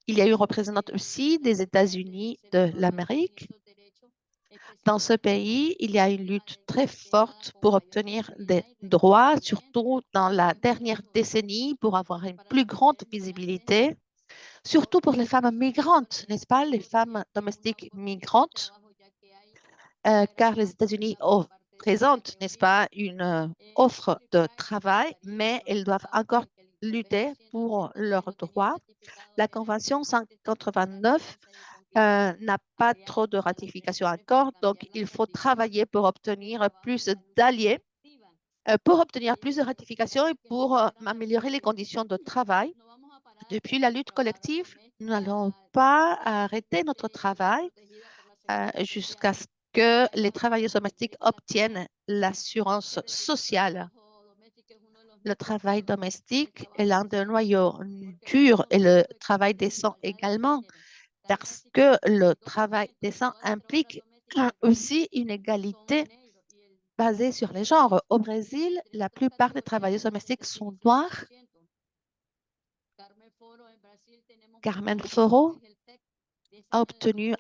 Il y a eu une représentante aussi des États-Unis de l'Amérique. Dans ce pays, il y a une lutte très forte pour obtenir des droits, surtout dans la dernière décennie, pour avoir une plus grande visibilité, surtout pour les femmes migrantes, n'est-ce pas, les femmes domestiques migrantes, car les États-Unis présentent, n'est-ce pas, une offre de travail, mais elles doivent encore lutter pour leurs droits. La Convention 189 n'a pas trop de ratification encore, donc il faut travailler pour obtenir plus d'alliés, pour obtenir plus de ratification et pour améliorer les conditions de travail. Depuis la lutte collective, nous n'allons pas arrêter notre travail jusqu'à ce que les travailleurs domestiques obtiennent l'assurance sociale. Le travail domestique est l'un des noyaux durs et le travail décent également, parce que le travail décent implique aussi une égalité basée sur les genres. Au Brésil, la plupart des travailleurs domestiques sont noirs. Carmen Foro a obtenu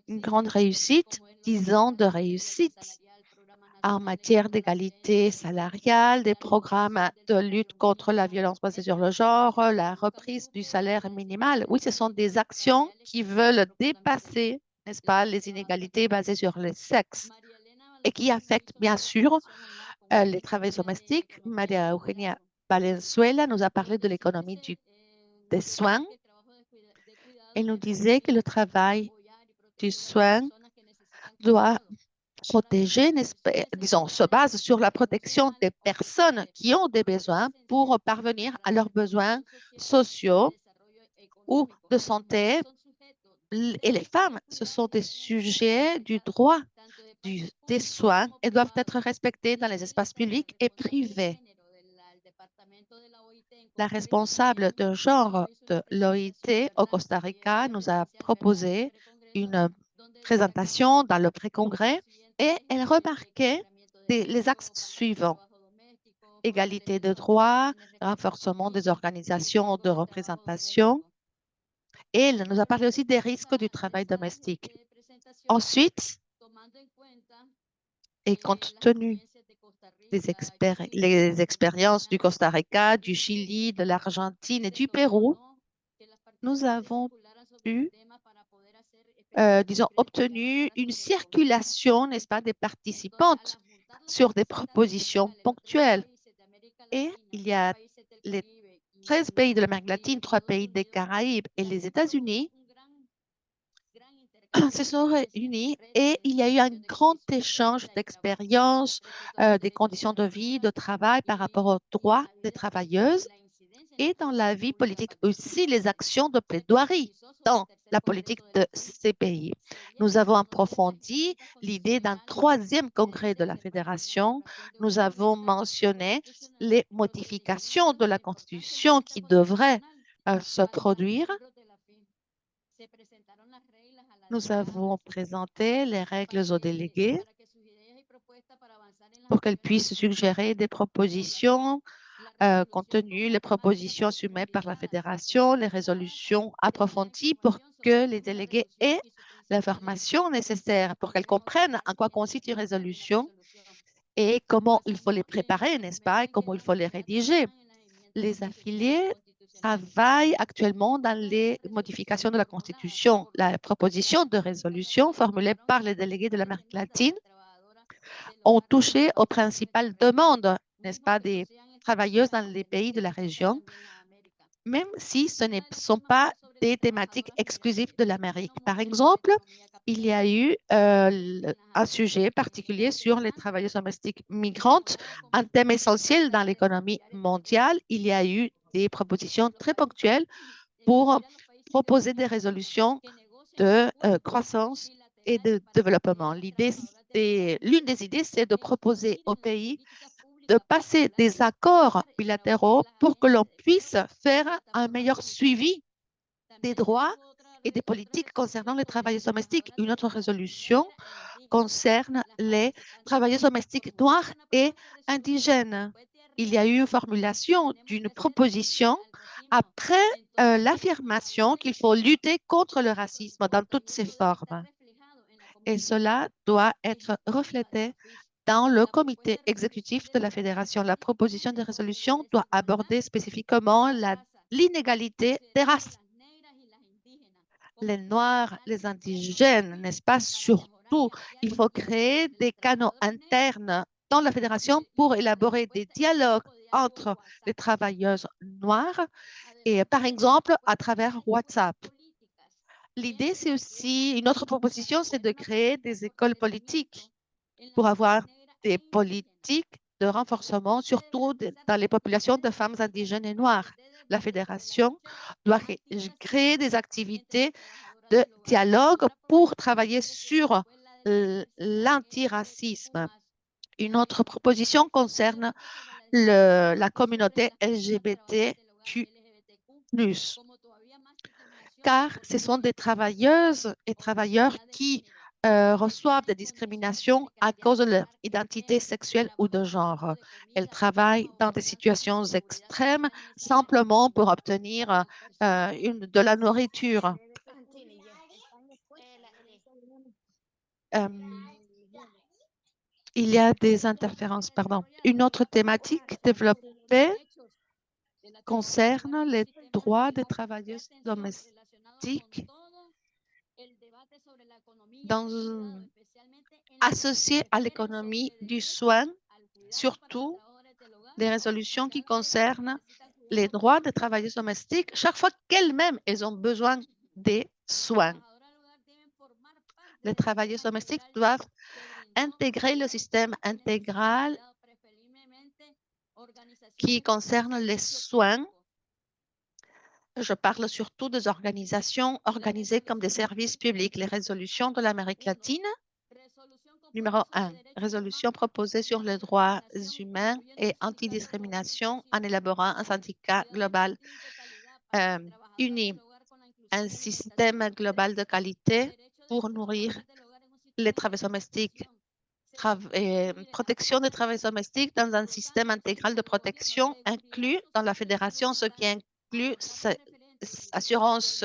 une grande réussite, 10 ans de réussite en matière d'égalité salariale, des programmes de lutte contre la violence basée sur le genre, la reprise du salaire minimal. Oui, ce sont des actions qui veulent dépasser, n'est-ce pas, les inégalités basées sur le sexe et qui affectent bien sûr les travailleurs domestiques. Maria Eugenia Valenzuela nous a parlé de l'économie des soins. Elle nous disait que le travail du soin doit protéger, disons, se base sur la protection des personnes qui ont des besoins pour parvenir à leurs besoins sociaux ou de santé. Et les femmes, ce sont des sujets du droit des soins et doivent être respectées dans les espaces publics et privés. La responsable de genre de l'OIT au Costa Rica nous a proposé une présentation dans le pré-congrès et elle remarquait les axes suivants: égalité de droits, renforcement des organisations de représentation, et elle nous a parlé aussi des risques du travail domestique. Ensuite, et compte tenu les expériences du Costa Rica, du Chili, de l'Argentine et du Pérou, nous avons disons, obtenu une circulation, n'est-ce pas, des participantes sur des propositions ponctuelles. Et il y a les 13 pays de l'Amérique latine, 3 pays des Caraïbes et les États-Unis se sont réunis et il y a eu un grand échange d'expériences, des conditions de vie, de travail par rapport aux droits des travailleuses et dans la vie politique aussi les actions de plaidoirie dans la politique de ces pays. Nous avons approfondi l'idée d'un 3e congrès de la Fédération. Nous avons mentionné les modifications de la Constitution qui devraient se produire. Nous avons présenté les règles aux délégués pour qu'elles puissent suggérer des propositions contenues, les propositions assumées par la Fédération, les résolutions approfondies pour que les délégués aient l'information nécessaire pour qu'elles comprennent en quoi consiste une résolution et comment il faut les préparer, n'est-ce pas, et comment il faut les rédiger. Les affiliés travaillent actuellement dans les modifications de la Constitution. La proposition de résolution formulée par les délégués de l'Amérique latine ont touché aux principales demandes, n'est-ce pas, des travailleuses dans les pays de la région, même si ce ne sont pas des thématiques exclusives de l'Amérique. Par exemple, il y a eu un sujet particulier sur les travailleuses domestiques migrantes, un thème essentiel dans l'économie mondiale. Il y a eu des propositions très ponctuelles pour proposer des résolutions de croissance et de développement. L'une des idées, c'est de proposer aux pays de passer des accords bilatéraux pour que l'on puisse faire un meilleur suivi des droits et des politiques concernant les travailleurs domestiques. Une autre résolution concerne les travailleurs domestiques noirs et indigènes. Il y a eu une formulation d'une proposition après l'affirmation qu'il faut lutter contre le racisme dans toutes ses formes. Et cela doit être reflété dans le comité exécutif de la Fédération. La proposition de résolution doit aborder spécifiquement l'inégalité des races. Les Noirs, les indigènes, n'est-ce pas? Surtout, il faut créer des canaux internes dans la Fédération pour élaborer des dialogues entre les travailleuses noires et, par exemple, à travers WhatsApp. L'idée, c'est aussi, une autre proposition, c'est de créer des écoles politiques pour avoir des politiques de renforcement, surtout dans les populations de femmes indigènes et noires. La Fédération doit créer des activités de dialogue pour travailler sur l'antiracisme. Une autre proposition concerne la communauté LGBTQ+, car ce sont des travailleuses et travailleurs qui reçoivent des discriminations à cause de leur identité sexuelle ou de genre. Elles travaillent dans des situations extrêmes simplement pour obtenir de la nourriture. Il y a des interférences, pardon. Une autre thématique développée concerne les droits des travailleuses domestiques associés à l'économie du soin, surtout des résolutions qui concernent les droits des travailleuses domestiques chaque fois qu'elles-mêmes ont besoin des soins. Les travailleuses domestiques doivent intégrer le système intégral qui concerne les soins. Je parle surtout des organisations organisées comme des services publics. Les résolutions de l'Amérique latine. Numéro 1, résolution proposée sur les droits humains et antidiscrimination en élaborant un syndicat global uni, un système global de qualité pour nourrir les travailleurs domestiques, protection des travailleurs domestiques dans un système intégral de protection inclus dans la fédération, ce qui inclut assurance,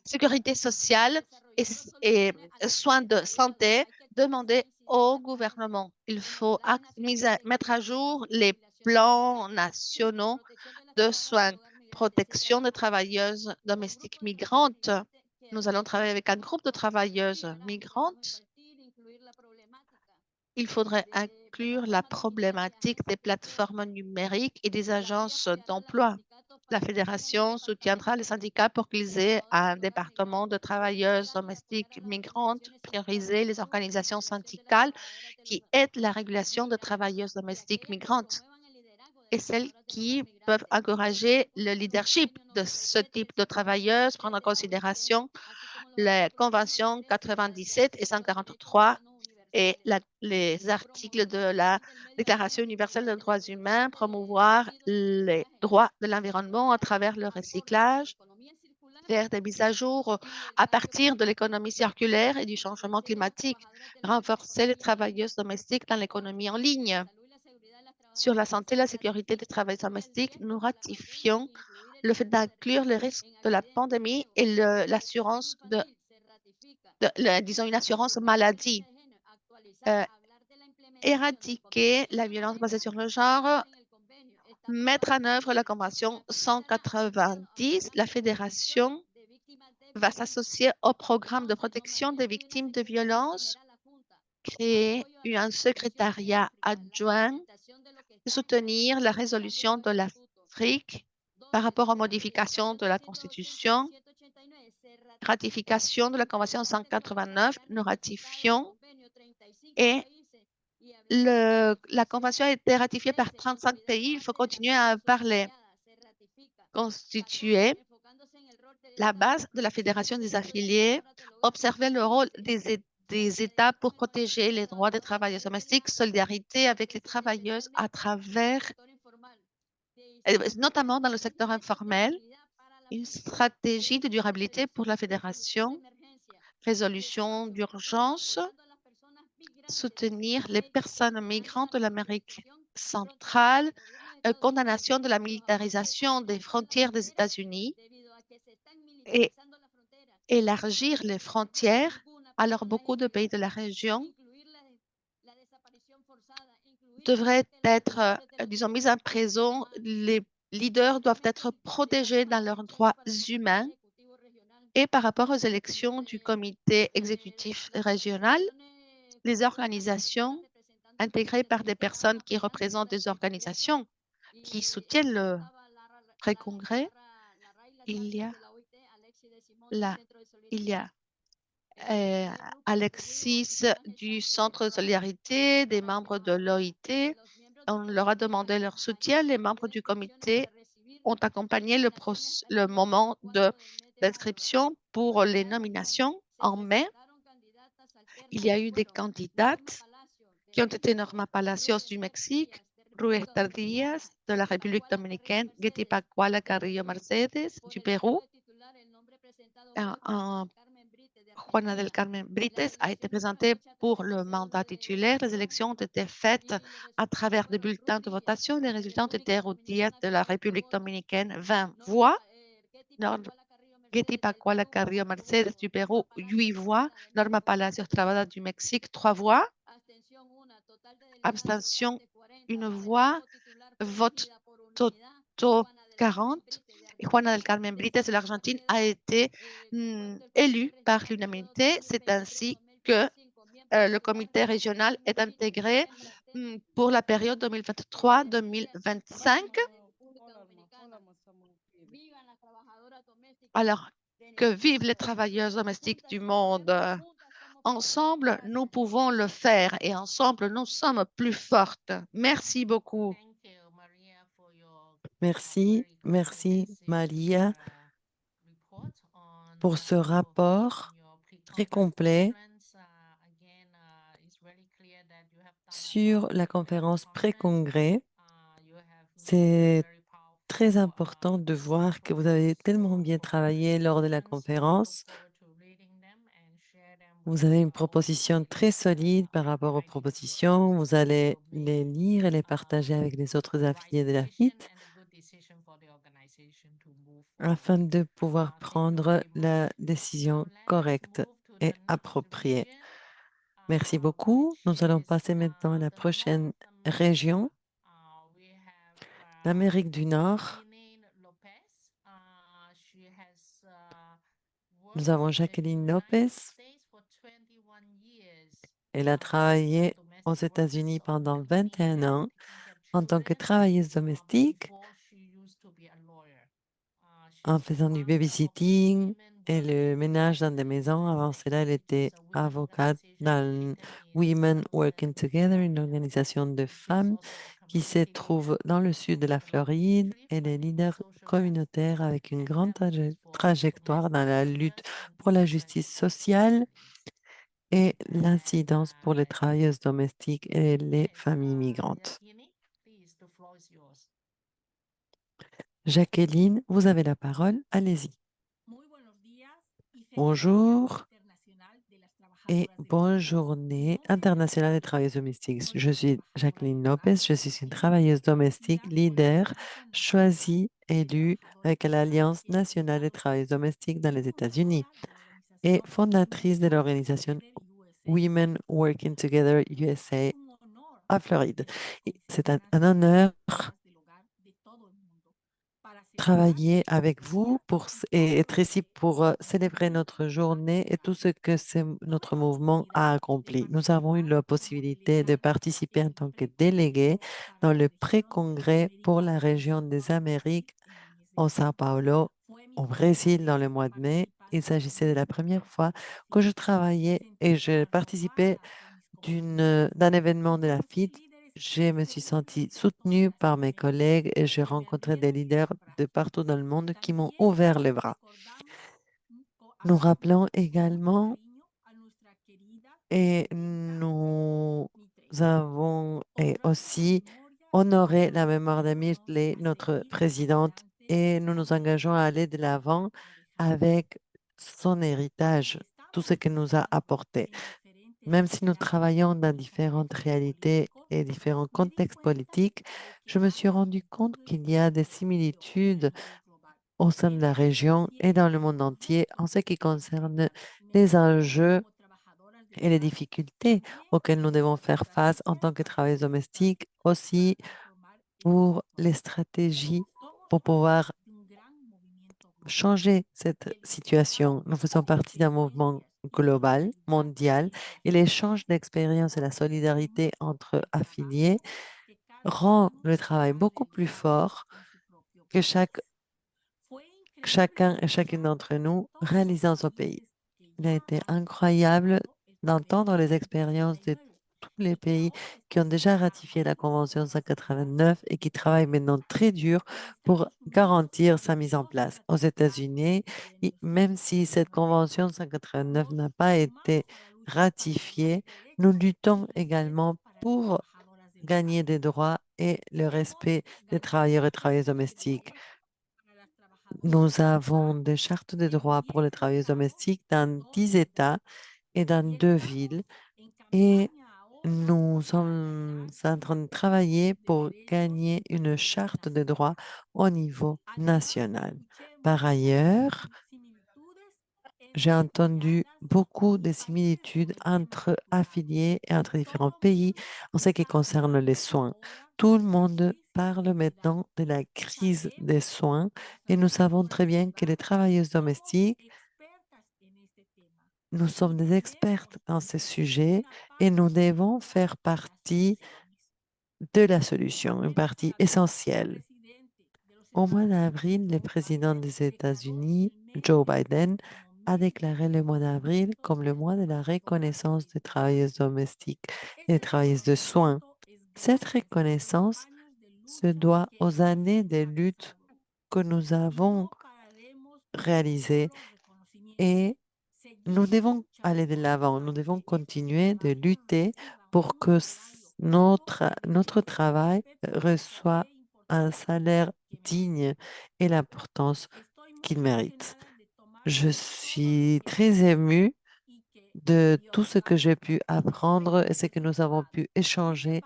sécurité sociale et soins de santé, demander au gouvernement. Il faut mettre à jour les plans nationaux de soins, protection des travailleuses domestiques migrantes. Nous allons travailler avec un groupe de travailleuses migrantes il faudrait inclure la problématique des plateformes numériques et des agences d'emploi. La fédération soutiendra les syndicats pour qu'ils aient un département de travailleuses domestiques migrantes, prioriser les organisations syndicales qui aident la régulation de travailleuses domestiques migrantes et celles qui peuvent encourager le leadership de ce type de travailleuses, prendre en considération les conventions 97 et 143 et les articles de la Déclaration universelle des droits humains, promouvoir les droits de l'environnement à travers le recyclage, faire des mises à jour à partir de l'économie circulaire et du changement climatique, renforcer les travailleuses domestiques dans l'économie en ligne. Sur la santé et la sécurité des travailleurs domestiques, nous ratifions le fait d'inclure les risques de la pandémie et l'assurance disons une assurance maladie. Éradiquer la violence basée sur le genre, mettre en œuvre la Convention 190, la Fédération va s'associer au programme de protection des victimes de violences, créer un secrétariat adjoint, soutenir la résolution de l'Afrique par rapport aux modifications de la Constitution, ratification de la Convention 189, nous ratifions et la Convention a été ratifiée par 35 pays. Il faut continuer à parler. Constituer la base de la Fédération des affiliés, observer le rôle des États pour protéger les droits des travailleuses domestiques, solidarité avec les travailleuses à travers, notamment dans le secteur informel, une stratégie de durabilité pour la Fédération, résolution d'urgence, soutenir les personnes migrantes de l'Amérique centrale, condamnation de la militarisation des frontières des États-Unis et élargir les frontières. Alors, beaucoup de pays de la région devraient être, disons, mis en prison. Les leaders doivent être protégés dans leurs droits humains. Et par rapport aux élections du comité exécutif régional, les organisations intégrées par des personnes qui représentent des organisations qui soutiennent le pré-congrès, il y a Alexis du Centre de solidarité, des membres de l'OIT. On leur a demandé leur soutien. Les membres du comité ont accompagné le moment d'inscription pour les nominations en mai. Il y a eu des candidates qui ont été Norma Palacios du Mexique, Ruesta Díaz de la République dominicaine, Getty Pacuala Carrillo Mercedes du Pérou. Juana del Carmen Brites a été présentée pour le mandat titulaire. Les élections ont été faites à travers des bulletins de votation. Les résultats ont été Díaz de la République dominicaine, 20 voix. Getty Pacuala Carrillo Mercedes du Pérou, 8 voix. Norma Palacios Travada du Mexique, 3 voix. Abstention, 1 voix. Vote totaux, 40. Et Juana del Carmen Brites de l'Argentine a été élue par l'unanimité. C'est ainsi que le comité régional est intégré pour la période 2023-2025. Alors, que vivent les travailleuses domestiques du monde. Ensemble, nous pouvons le faire et ensemble, nous sommes plus fortes. Merci beaucoup. Merci, merci Maria pour ce rapport très complet sur la conférence pré-congrès. C'est très important de voir que vous avez tellement bien travaillé lors de la conférence. Vous avez une proposition très solide par rapport aux propositions. Vous allez les lire et les partager avec les autres affiliés de la FIT afin de pouvoir prendre la décision correcte et appropriée. Merci beaucoup. Nous allons passer maintenant à la prochaine région, l'Amérique du Nord. Nous avons Jacqueline Lopez. Elle a travaillé aux États-Unis pendant 21 ans en tant que travailleuse domestique, en faisant du babysitting et le ménage dans des maisons. Avant cela, elle était avocate dans Women Working Together, une organisation de femmes qui se trouve dans le sud de la Floride. Elle est leader communautaire avec une grande trajectoire dans la lutte pour la justice sociale et l'incidence pour les travailleuses domestiques et les familles migrantes. Jacqueline, vous avez la parole. Allez-y. Bonjour et bonne journée internationale des travailleuses domestiques. Je suis Jacqueline Lopez, je suis une travailleuse domestique, leader, choisie, élue avec l'Alliance nationale des travailleuses domestiques dans les États-Unis et fondatrice de l'organisation Women Working Together USA à Floride. C'est un honneur travailler avec vous et être ici pour célébrer notre journée et tout ce que notre mouvement a accompli. Nous avons eu la possibilité de participer en tant que délégués dans le pré-congrès pour la région des Amériques au São Paulo, au Brésil, dans le mois de mai. Il s'agissait de la première fois que je travaillais et je participais d'un événement de la FIT. Je me suis sentie soutenue par mes collègues et j'ai rencontré des leaders de partout dans le monde qui m'ont ouvert les bras. Nous rappelons également et nous avons aussi honoré la mémoire d'Amiltley, notre présidente, et nous nous engageons à aller de l'avant avec son héritage, tout ce qu'elle nous a apporté. Même si nous travaillons dans différentes réalités et différents contextes politiques, je me suis rendu compte qu'il y a des similitudes au sein de la région et dans le monde entier en ce qui concerne les enjeux et les difficultés auxquelles nous devons faire face en tant que travailleurs domestiques, aussi pour les stratégies pour pouvoir changer cette situation. Nous faisons partie d'un mouvement global, mondial, et l'échange d'expériences et la solidarité entre affiliés rend le travail beaucoup plus fort que chacun et chacune d'entre nous réalisant son pays. Il a été incroyable d'entendre les expériences de tous les pays qui ont déjà ratifié la Convention 189 et qui travaillent maintenant très dur pour garantir sa mise en place. Aux États-Unis, même si cette Convention 189 n'a pas été ratifiée, nous luttons également pour gagner des droits et le respect des travailleurs et travailleuses domestiques. Nous avons des chartes de droits pour les travailleurs domestiques dans 10 États et dans 2 villes et nous sommes en train de travailler pour gagner une charte de droits au niveau national. Par ailleurs, j'ai entendu beaucoup de similitudes entre affiliés et entre différents pays en ce qui concerne les soins. Tout le monde parle maintenant de la crise des soins et nous savons très bien que les travailleuses domestiques, nous sommes des expertes dans ce sujet et nous devons faire partie de la solution, une partie essentielle. Au mois d'avril, le président des États-Unis, Joe Biden, a déclaré le mois d'avril comme le mois de la reconnaissance des travailleuses domestiques et des travailleuses de soins. Cette reconnaissance se doit aux années de lutte que nous avons réalisées et nous devons aller de l'avant, nous devons continuer de lutter pour que notre travail reçoive un salaire digne et l'importance qu'il mérite. Je suis très émue de tout ce que j'ai pu apprendre et ce que nous avons pu échanger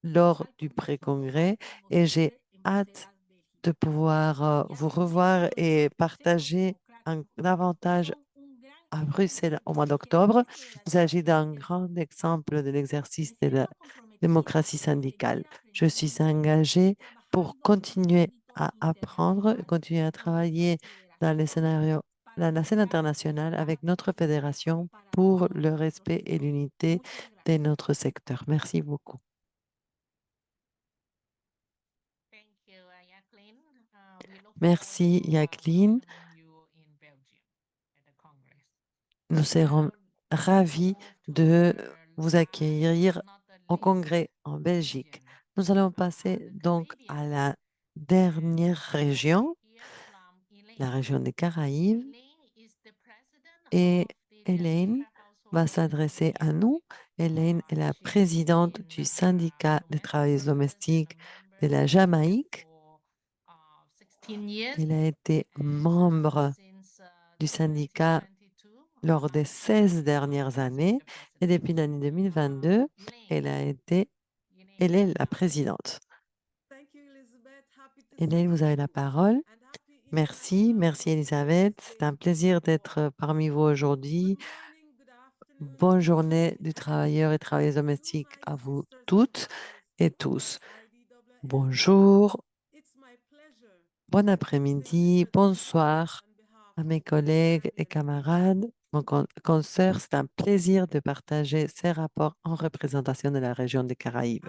lors du pré-congrès et j'ai hâte de pouvoir vous revoir et partager davantage à Bruxelles au mois d'octobre. Il s'agit d'un grand exemple de l'exercice de la démocratie syndicale. Je suis engagée pour continuer à apprendre et continuer à travailler dans les scénarios la scène internationale avec notre fédération pour le respect et l'unité de notre secteur. Merci beaucoup. Merci, Jacqueline. Nous serons ravis de vous accueillir au Congrès en Belgique. Nous allons passer donc à la dernière région, la région des Caraïbes. Et Hélène va s'adresser à nous. Hélène est la présidente du syndicat des travailleurs domestiques de la Jamaïque. Elle a été membre du syndicat lors des 16 dernières années et depuis l'année 2022, elle est la présidente. Hélène, vous avez la parole. Merci, merci Elisabeth. C'est un plaisir d'être parmi vous aujourd'hui. Bonne journée du travailleur et travailleuse domestique à vous toutes et tous. Bonjour, bon après-midi, bonsoir à mes collègues et camarades. Mon consoeur, c'est un plaisir de partager ces rapports en représentation de la région des Caraïbes.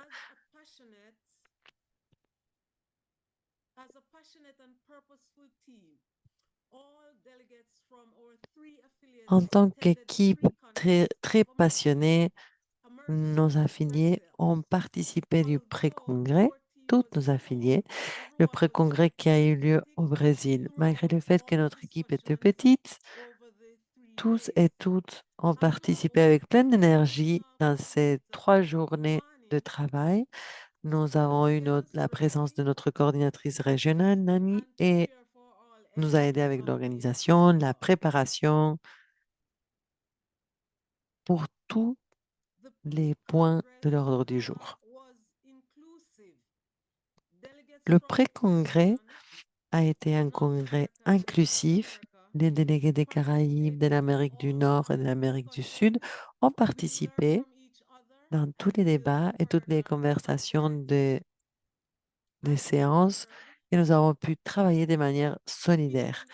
En tant qu'équipe très passionnée, nos affiliés ont participé du pré-congrès, tous nos affiliés, le pré-congrès qui a eu lieu au Brésil. Malgré le fait que notre équipe était petite, tous et toutes ont participé avec pleine d'énergie dans ces 3 journées de travail. Nous avons eu la présence de notre coordinatrice régionale, Nani, et nous a aidé avec l'organisation, la préparation pour tous les points de l'ordre du jour. Le pré-congrès a été un congrès inclusif. Les délégués des Caraïbes, de l'Amérique du Nord et de l'Amérique du Sud ont participé dans tous les débats et toutes les conversations des séances et nous avons pu travailler de manière solidaire.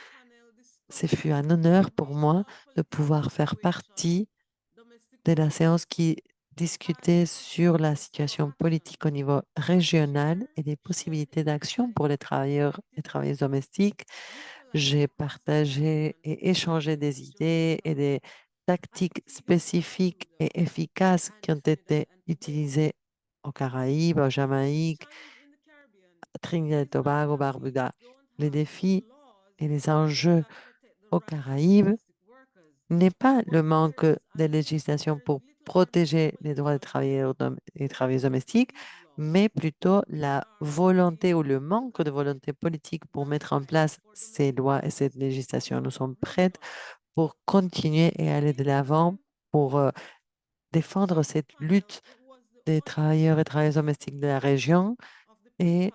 Ce fut un honneur pour moi de pouvoir faire partie de la séance qui discutait sur la situation politique au niveau régional et des possibilités d'action pour les travailleurs et travailleuses domestiques. J'ai partagé et échangé des idées et des tactiques spécifiques et efficaces qui ont été utilisées aux Caraïbes, aux Jamaïque, à Trinidad et Tobago, Barbuda. Les défis et les enjeux aux Caraïbes n'est pas le manque de législation pour protéger les droits des travailleurs et travailleuses domestiques, mais plutôt la volonté ou le manque de volonté politique pour mettre en place ces lois et cette législation. Nous sommes prêts pour continuer et aller de l'avant pour défendre cette lutte des travailleurs et travailleuses domestiques de la région. Et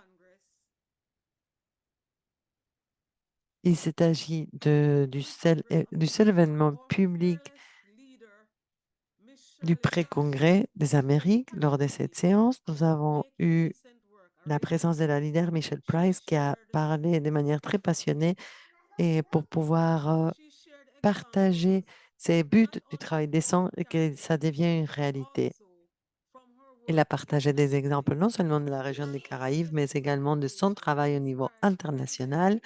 il s'agit du seul événement public du pré-congrès des Amériques. Lors de cette séance, nous avons eu la présence de la leader Michelle Price qui a parlé de manière très passionnée et pour pouvoir partager ses buts du travail décent et que ça devienne une réalité. Elle a partagé des exemples non seulement de la région des Caraïbes, mais également de son travail au niveau international.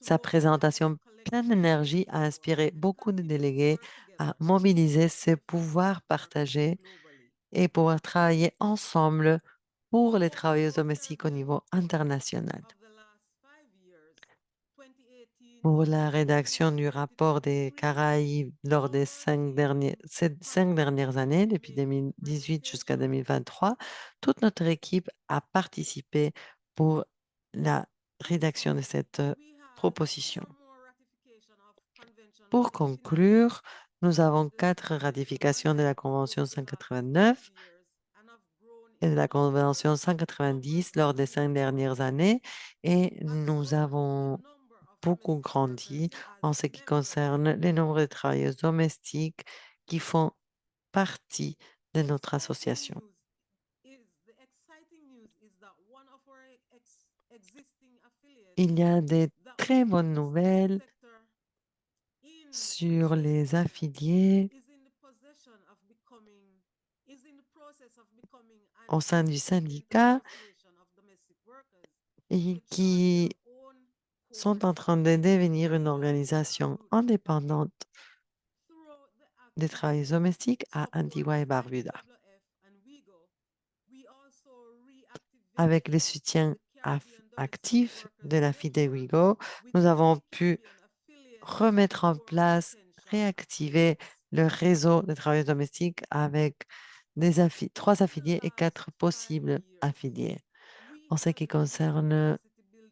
Sa présentation pleine d'énergie a inspiré beaucoup de délégués à mobiliser ce pouvoir partagé et pouvoir travailler ensemble pour les travailleurs domestiques au niveau international. Pour la rédaction du rapport des Caraïbes lors des 5 dernières années, depuis 2018 jusqu'à 2023, toute notre équipe a participé pour la rédaction de cette proposition. Pour conclure, nous avons 4 ratifications de la Convention 189 et de la Convention 190 lors des 5 dernières années et nous avons beaucoup grandi en ce qui concerne les nombre de travailleuses domestiques qui font partie de notre association. Il y a des très bonnes nouvelles sur les affiliés au sein du syndicat et qui sont en train de devenir une organisation indépendante des travailleurs domestiques à Antigua et Barbuda. Avec le soutien actif de la FIDE-WIGO, nous avons pu remettre en place, réactiver le réseau de travailleurs domestiques avec 3 affiliés et 4 possibles affiliés. En ce qui concerne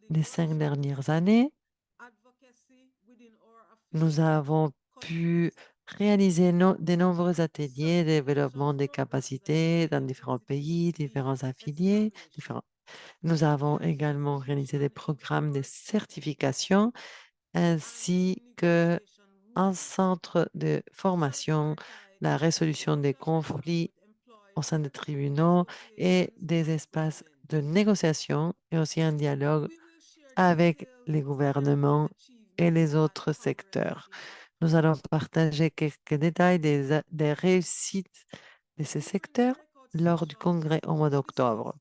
les 5 dernières années, nous avons pu réaliser de nombreux ateliers de développement des capacités dans différents pays, différents affiliés. Nous avons également réalisé des programmes de certification ainsi qu'un centre de formation, la résolution des conflits au sein des tribunaux et des espaces de négociation et aussi un dialogue avec les gouvernements et les autres secteurs. Nous allons partager quelques détails des réussites de ces secteurs lors du congrès au mois d'octobre.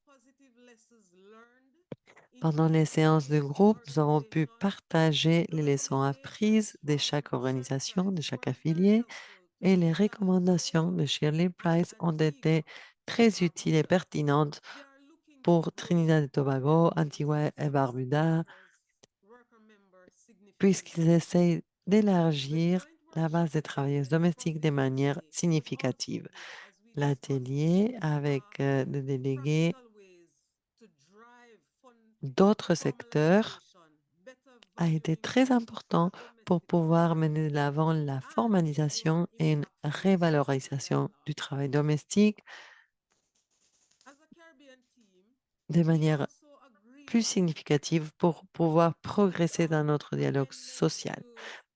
Pendant les séances de groupe, nous avons pu partager les leçons apprises de chaque organisation, de chaque affilié, et les recommandations de Shirley Price ont été très utiles et pertinentes pour Trinidad et Tobago, Antigua et Barbuda, puisqu'ils essayent d'élargir la base des travailleuses domestiques de manière significative. L'atelier avec des délégués d'autres secteurs a été très important pour pouvoir mener de l'avant la formalisation et une révalorisation du travail domestique de manière plus significative pour pouvoir progresser dans notre dialogue social.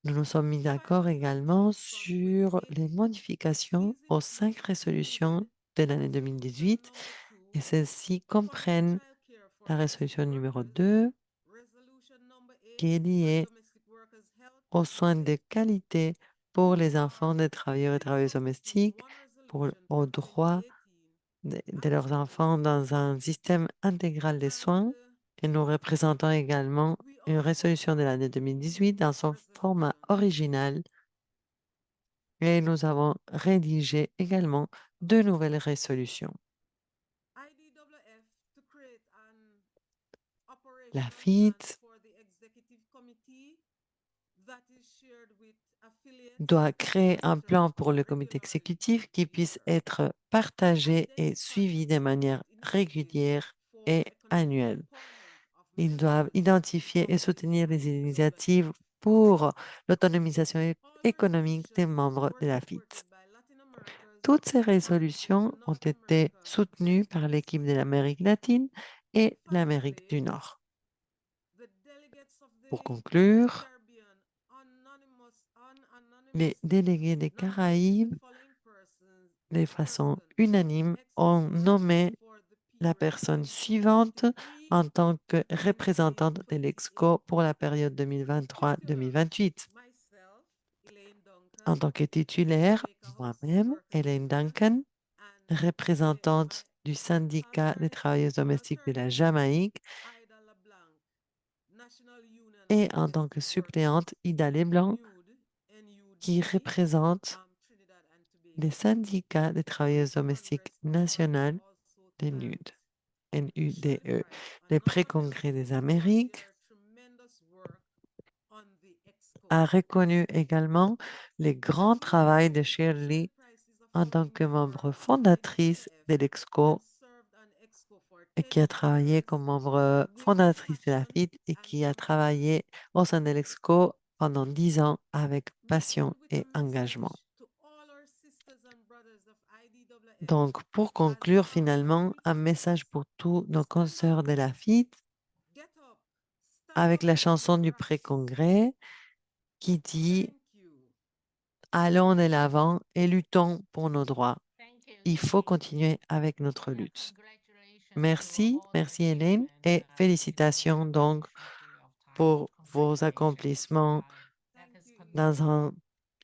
Nous nous sommes mis d'accord également sur les modifications aux 5 résolutions de l'année 2018 et celles-ci comprennent la résolution numéro 2 qui est liée aux soins de qualité pour les enfants des travailleurs et travailleuses domestiques, aux droits de leurs enfants dans un système intégral de soins. Et nous représentons également une résolution de l'année 2018 dans son format original. Et nous avons rédigé également 2 nouvelles résolutions. La FIT doit créer un plan pour le comité exécutif qui puisse être partagé et suivi de manière régulière et annuelle. Ils doivent identifier et soutenir les initiatives pour l'autonomisation économique des membres de la FIT. Toutes ces résolutions ont été soutenues par l'équipe de l'Amérique latine et l'Amérique du Nord. Pour conclure, les délégués des Caraïbes, de façon unanime, ont nommé la personne suivante en tant que représentante de l'EXCO pour la période 2023-2028. En tant que titulaire, moi-même, Elaine Duncan, représentante du syndicat des travailleuses domestiques de la Jamaïque, et en tant que suppléante, Ida Leblanc, qui représente les syndicats des travailleuses domestiques nationales des NUDE, NUDE. Le pré-congrès des Amériques a reconnu également le grand travail de Shirley en tant que membre fondatrice de l'EXCO et qui a travaillé comme membre fondatrice de la FIT et qui a travaillé au sein de l'EXCO pendant 10 ans avec passion et engagement. Donc, pour conclure, finalement, un message pour tous nos consoeurs de la FIT avec la chanson du pré-congrès qui dit « Allons de l'avant et luttons pour nos droits ». Il faut continuer avec notre lutte. Merci, merci Hélène et félicitations donc pour vos accomplissements dans un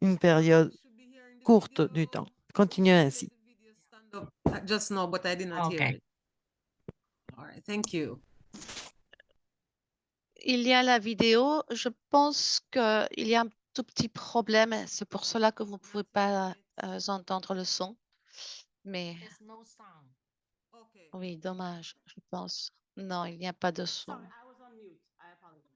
une période courte du temps. Continuez ainsi. Just now, but I did not hear Okay. it. All right, thank you. Il y a la vidéo. Je pense qu'il y a un tout petit problème. C'est pour cela que vous ne pouvez pas entendre le son. Mais There's no sound. Okay. oui, dommage, je pense. Non, il n'y a pas de son. Sorry, I was on mute. I apologize.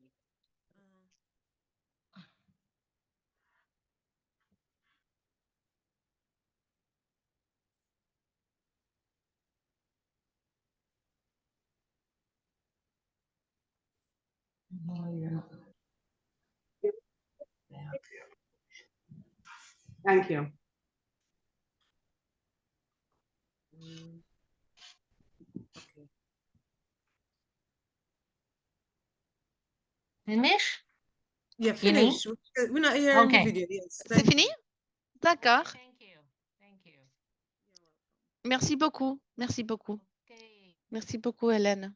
Thank you. Okay. Finish? Yeah, Fini? finish. We're not hearing the Okay. video. Yes. C'est Thank fini? you. D'accord. Thank you. Thank you. Merci beaucoup. Merci beaucoup. Okay. Merci beaucoup, Hélène.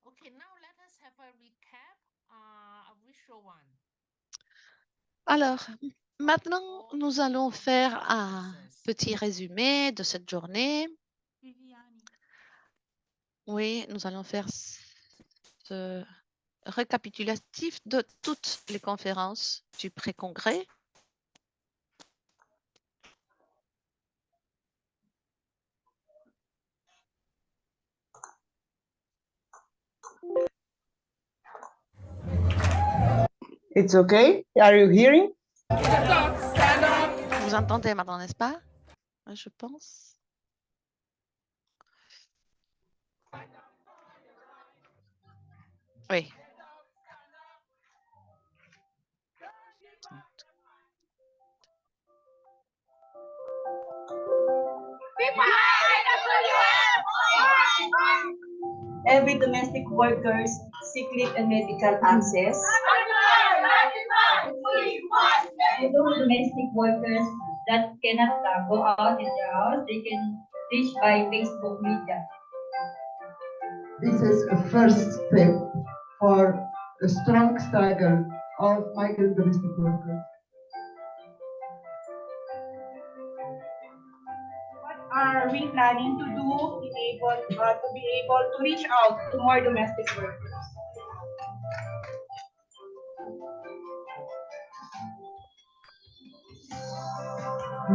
Okay, now let us have a recap, a visual one. Alors, maintenant, nous allons faire un petit résumé de cette journée. Oui, nous allons faire ce récapitulatif de toutes les conférences du pré-congrès. It's okay. Are you hearing? Vous entendez maintenant, n'est-ce pas? Je pense. Oui. Every domestic workers sick leave and medical access. And those domestic workers that cannot go out in their house, they can reach by Facebook media. This is a first step for a strong struggle of migrant domestic workers. What are we planning to do to be able to reach out to more domestic workers?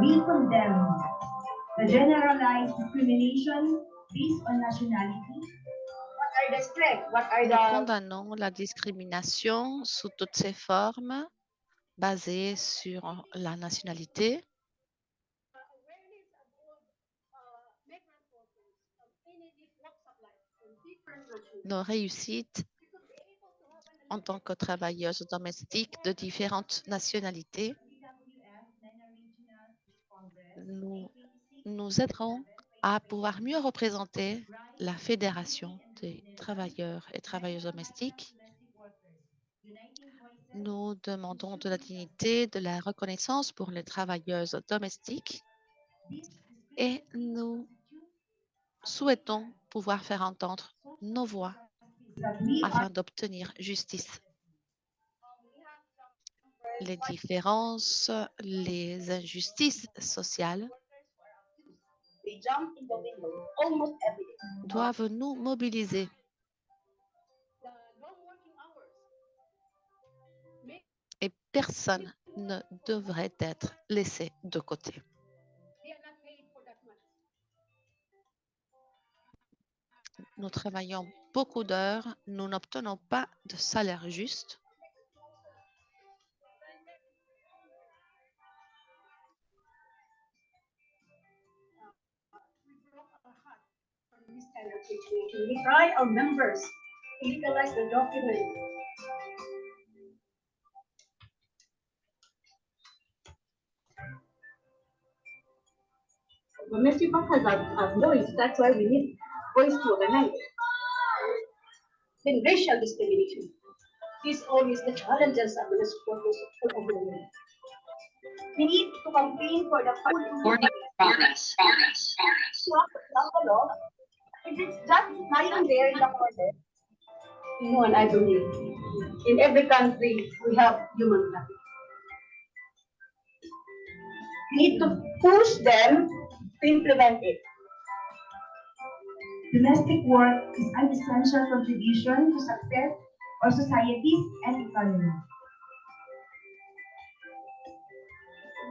We condemn the generalized discrimination based on nationality. What are the strengths? What are Nous the condamnons la discrimination sous toutes ses formes basées sur la nationalité. Nos réussites en tant que travailleuses domestiques de différentes nationalités nous aideront à pouvoir mieux représenter la Fédération des travailleurs et travailleuses domestiques. Nous demandons de la dignité, de la reconnaissance pour les travailleuses domestiques et nous souhaitons pouvoir faire entendre nos voix afin d'obtenir justice. Les différences, les injustices sociales doivent nous mobiliser. Et personne ne devrait être laissé de côté. Nous travaillons beaucoup d'heures, nous n'obtenons pas de salaire juste. We try our members to legalize the document. Domestic workers have voice, that's why we need voice to organize. Then racial discrimination. These always the challenges of the supporters of the women. We need to campaign for the full Progress. the law. If it's just lying there in the corner, no one, I believe. In every country, we have human trafficking. need to push them to implement it. Domestic work is an essential contribution to success of societies and economy.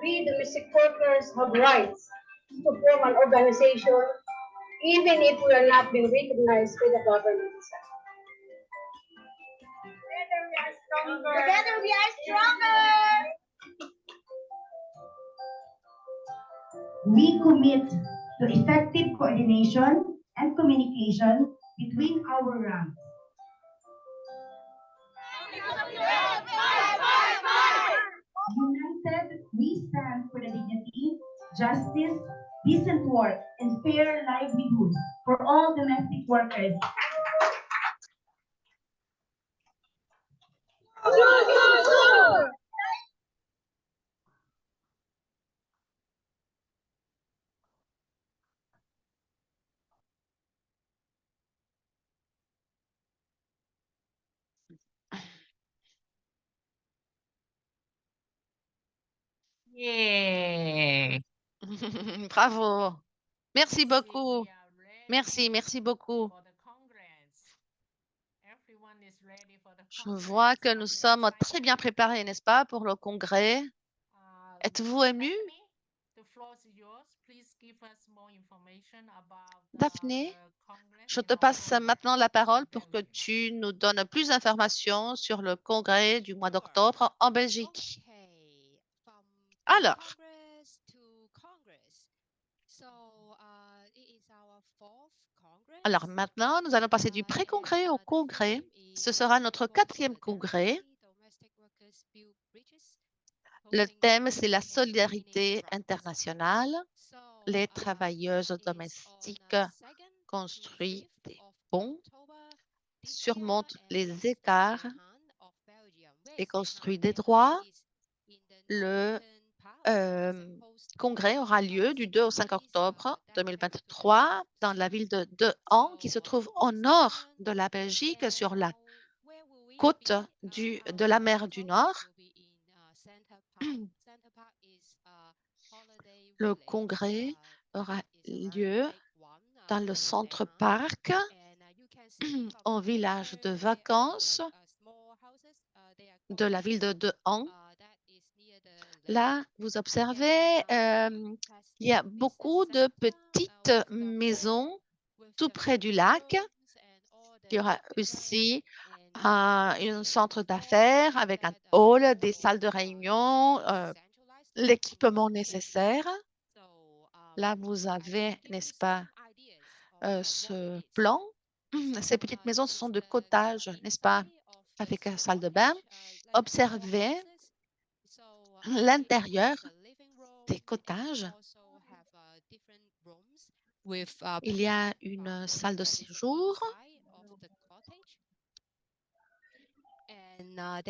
We domestic workers have rights to form an organization even if we are not being recognized by the government. Together we are stronger. Together we are stronger. We commit to effective coordination and communication between our ranks. United, we stand for the dignity, justice, decent work, and fair livelihood for all domestic workers. Yeah. Bravo. Merci beaucoup. Merci, merci beaucoup. Je vois que nous sommes très bien préparés, n'est-ce pas, pour le congrès. Êtes-vous ému? Daphné, je te passe maintenant la parole pour que tu nous donnes plus d'informations sur le congrès du mois d'octobre en Belgique. Alors, maintenant, nous allons passer du pré-congrès au congrès. Ce sera notre 4e congrès. Le thème, c'est la solidarité internationale. Les travailleuses domestiques construisent des ponts, surmontent les écarts et construisent des droits. Le congrès aura lieu du 2 au 5 octobre 2023 dans la ville de De Haen, qui se trouve au nord de la Belgique, sur la côte de la mer du Nord. Le congrès aura lieu dans le centre parc, au village de vacances de la ville de De Haen. Là, vous observez, il y a beaucoup de petites maisons tout près du lac. Il y aura aussi un centre d'affaires avec un hall, des salles de réunion, l'équipement nécessaire. Là, vous avez, n'est-ce pas, ce plan. Ces petites maisons, ce sont de cottage, n'est-ce pas, avec une salle de bain. Observez l'intérieur des cottages. Il y a une salle de séjour. La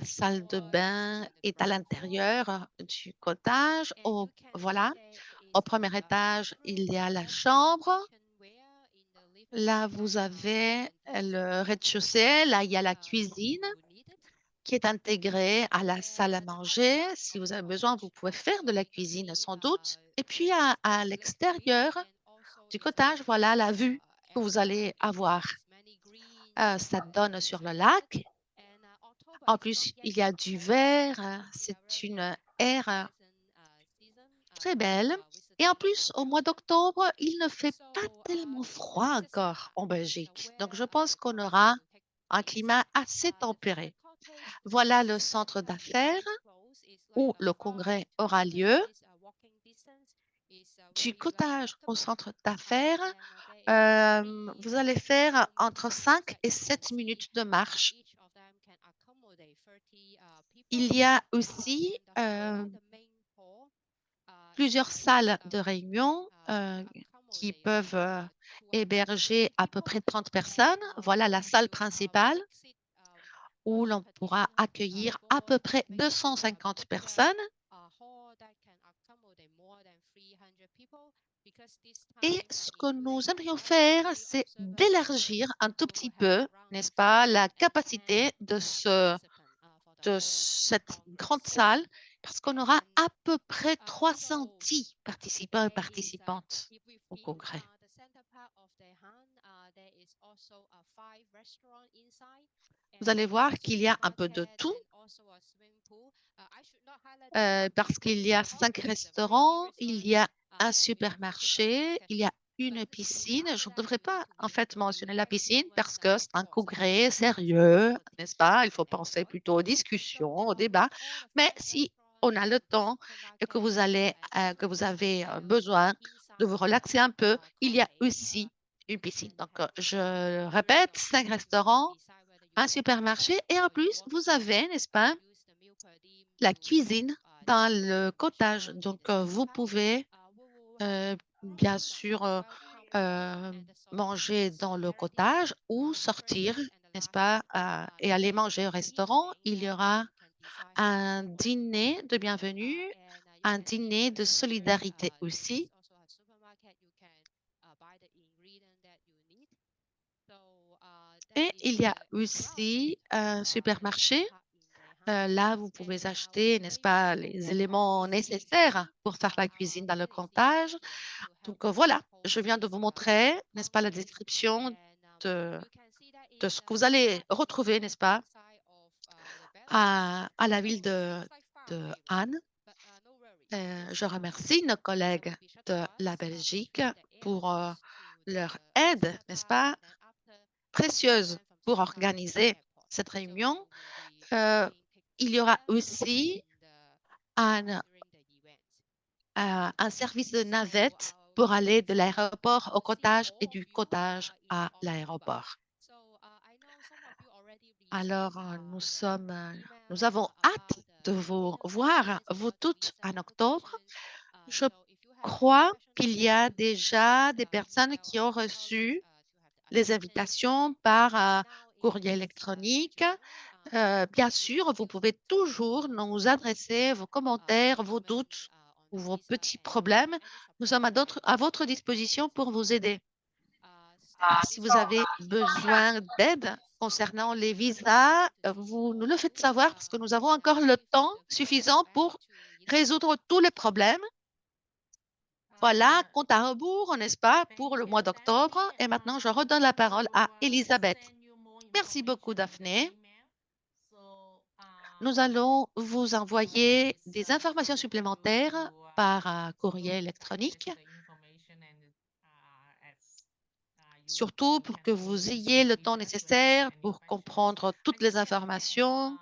salle de bain est à l'intérieur du cottage. Voilà. Au premier étage, il y a la chambre. Là, vous avez le rez-de-chaussée. Là, il y a la cuisine qui est intégrée à la salle à manger. Si vous avez besoin, vous pouvez faire de la cuisine sans doute. Et puis, à l'extérieur du cottage, voilà la vue que vous allez avoir. Ça donne sur le lac. En plus, il y a du verre. C'est une aire très belle. Et en plus, au mois d'octobre, il ne fait pas tellement froid encore en Belgique. Donc, je pense qu'on aura un climat assez tempéré. Voilà le centre d'affaires où le congrès aura lieu. Du cottage au centre d'affaires, vous allez faire entre 5 et 7 minutes de marche. Il y a aussi plusieurs salles de réunion qui peuvent héberger à peu près 30 personnes. Voilà la salle principale où l'on pourra accueillir à peu près 250 personnes. Et ce que nous aimerions faire, c'est d'élargir un tout petit peu, n'est-ce pas, la capacité de cette grande salle. parce qu'on aura à peu près 310 participants et participantes au congrès. Vous allez voir qu'il y a un peu de tout, parce qu'il y a 5 restaurants, il y a un supermarché, il y a une piscine. Je ne devrais pas en fait mentionner la piscine parce que c'est un congrès sérieux, n'est-ce pas? Il faut penser plutôt aux discussions, aux débats. Mais si on a le temps et que vous avez besoin de vous relaxer un peu, il y a aussi une piscine. Donc, je répète, 5 restaurants, un supermarché et en plus, vous avez, n'est-ce pas, la cuisine dans le cottage. Donc, vous pouvez bien sûr manger dans le cottage ou sortir, n'est-ce pas, et aller manger au restaurant. Il y aura un dîner de bienvenue, un dîner de solidarité aussi. Et il y a aussi un supermarché. Là, vous pouvez acheter, n'est-ce pas, les éléments nécessaires pour faire la cuisine dans le cottage. Donc, voilà, je viens de vous montrer, n'est-ce pas, la description de ce que vous allez retrouver, n'est-ce pas, à la ville de Anne. Je remercie nos collègues de la Belgique pour leur aide, n'est-ce pas, précieuse pour organiser cette réunion. Il y aura aussi un service de navette pour aller de l'aéroport au cottage et du cottage à l'aéroport. Alors, nous avons hâte de vous voir, vous toutes, en octobre. Je crois qu'il y a déjà des personnes qui ont reçu les invitations par courrier électronique. Bien sûr, vous pouvez toujours nous adresser vos commentaires, vos doutes ou vos petits problèmes. Nous sommes à votre disposition pour vous aider. Si vous avez besoin d'aide concernant les visas, vous nous le faites savoir parce que nous avons encore le temps suffisant pour résoudre tous les problèmes. Voilà, compte à rebours, n'est-ce pas, pour le mois d'octobre. Et maintenant, je redonne la parole à Elisabeth. Merci beaucoup, Daphné. Nous allons vous envoyer des informations supplémentaires par courrier électronique, surtout pour que vous ayez le temps nécessaire pour comprendre toutes les informations.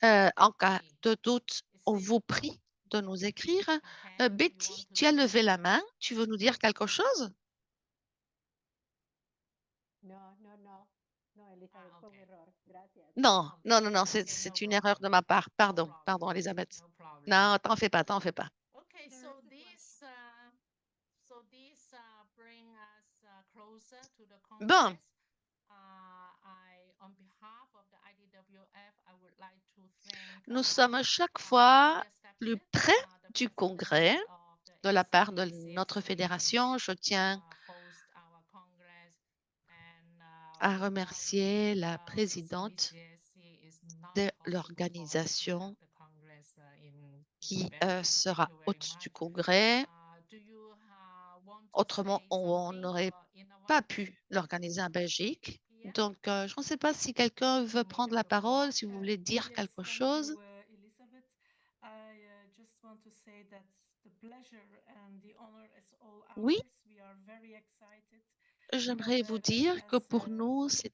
En cas de doute, on vous prie de nous écrire. Betty, tu as levé la main. Tu veux nous dire quelque chose? Non, non, non, non, c'est une erreur de ma part. Pardon, pardon, Elisabeth. Non, t'en fais pas, t'en fais pas. Okay, so this bring us closer to the Bon, Congress. On behalf of the IDWF, I would like to thank nous sommes chaque fois plus près du congrès de la part de notre fédération. Je tiens à remercier la présidente de l'organisation qui sera hôte du congrès. Autrement, on n'aurait pas pu l'organiser en Belgique. Donc, je ne sais pas si quelqu'un veut prendre la parole, si vous voulez dire quelque chose. Elizabeth. I just want to say that the pleasure and the honor is all Oui, ours. We are very excited. j'aimerais vous dire que pour nous, c'est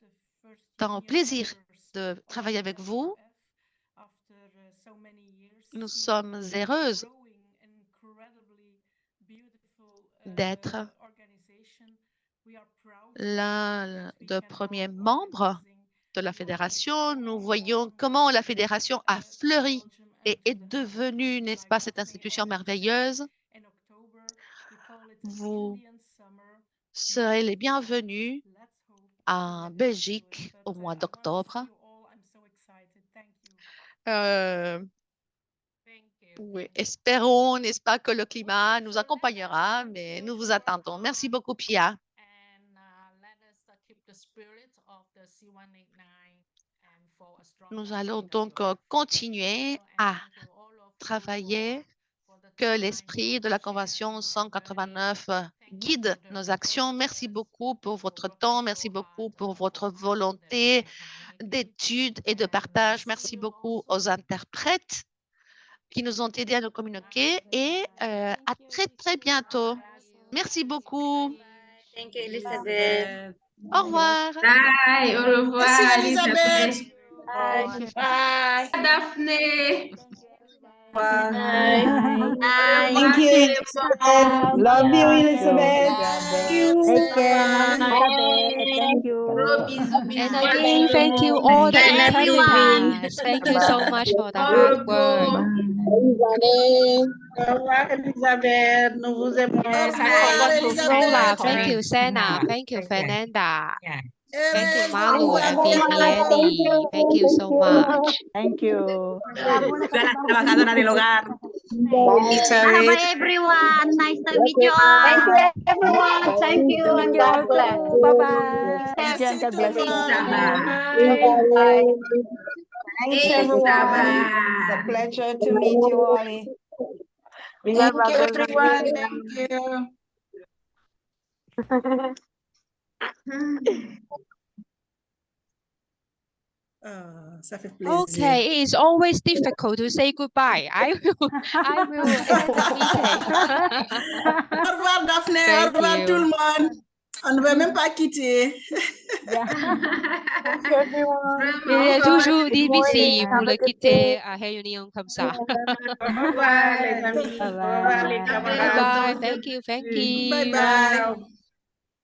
un plaisir de travailler avec vous. Nous sommes heureuses d'être l'un des premiers membres de la fédération. Nous voyons comment la fédération a fleuri et est devenue, n'est-ce pas, cette institution merveilleuse. Vous serez les bienvenus en Belgique au mois d'octobre. Oui, espérons, n'est-ce pas, que le climat nous accompagnera, mais nous vous attendons. Merci beaucoup, Pia. Nous allons donc continuer à travailler, que l'esprit de la Convention 189 guide nos actions. Merci beaucoup pour votre temps. Merci beaucoup pour votre volonté d'étude et de partage. Merci beaucoup aux interprètes qui nous ont aidés à nous communiquer et à très, très bientôt. Merci beaucoup. Thank you, Elizabeth. Au revoir. Bye. Au revoir, Merci, Elizabeth. Bye. Daphne. Bye. Bye. Thank you, Elizabeth. Love you, Elizabeth. Take care, Elizabeth. Thank you. And again, thank you all the Bye, everyone. interpreters. Thank you so much for the hard work. Au revoir, Elizabeth. Nous vous aimons. Au Thank revoir, you, Lola. Elizabeth. Thank you, Senna. Thank you, Fernanda. Thank you, Erez, Malu and Elizabeth. Viviani. Thank you so much. Thank you. La trabajadora del hogar. Bye everyone. Nice to meet you all. Thank you, everyone. Thank you, and God bless. Bye-bye. Thank you and Merci God bless tout you. le monde. Bye. Thanks, everyone. It's a pleasure to meet you all. Thank you, everyone. Thank you. Ça fait plaisir. Okay, it is always difficult to say goodbye. I will end the meeting. Au revoir, Daphné. Au Thank revoir, you. tout le monde. On ne veut même pas quitter. Thank you, everyone. Il est toujours difficile pour Have a le good quitter day. à réunion comme ça. Au revoir, les amis. Au revoir, les Bye camarades. bye. Thank you. Thank you. Bye bye.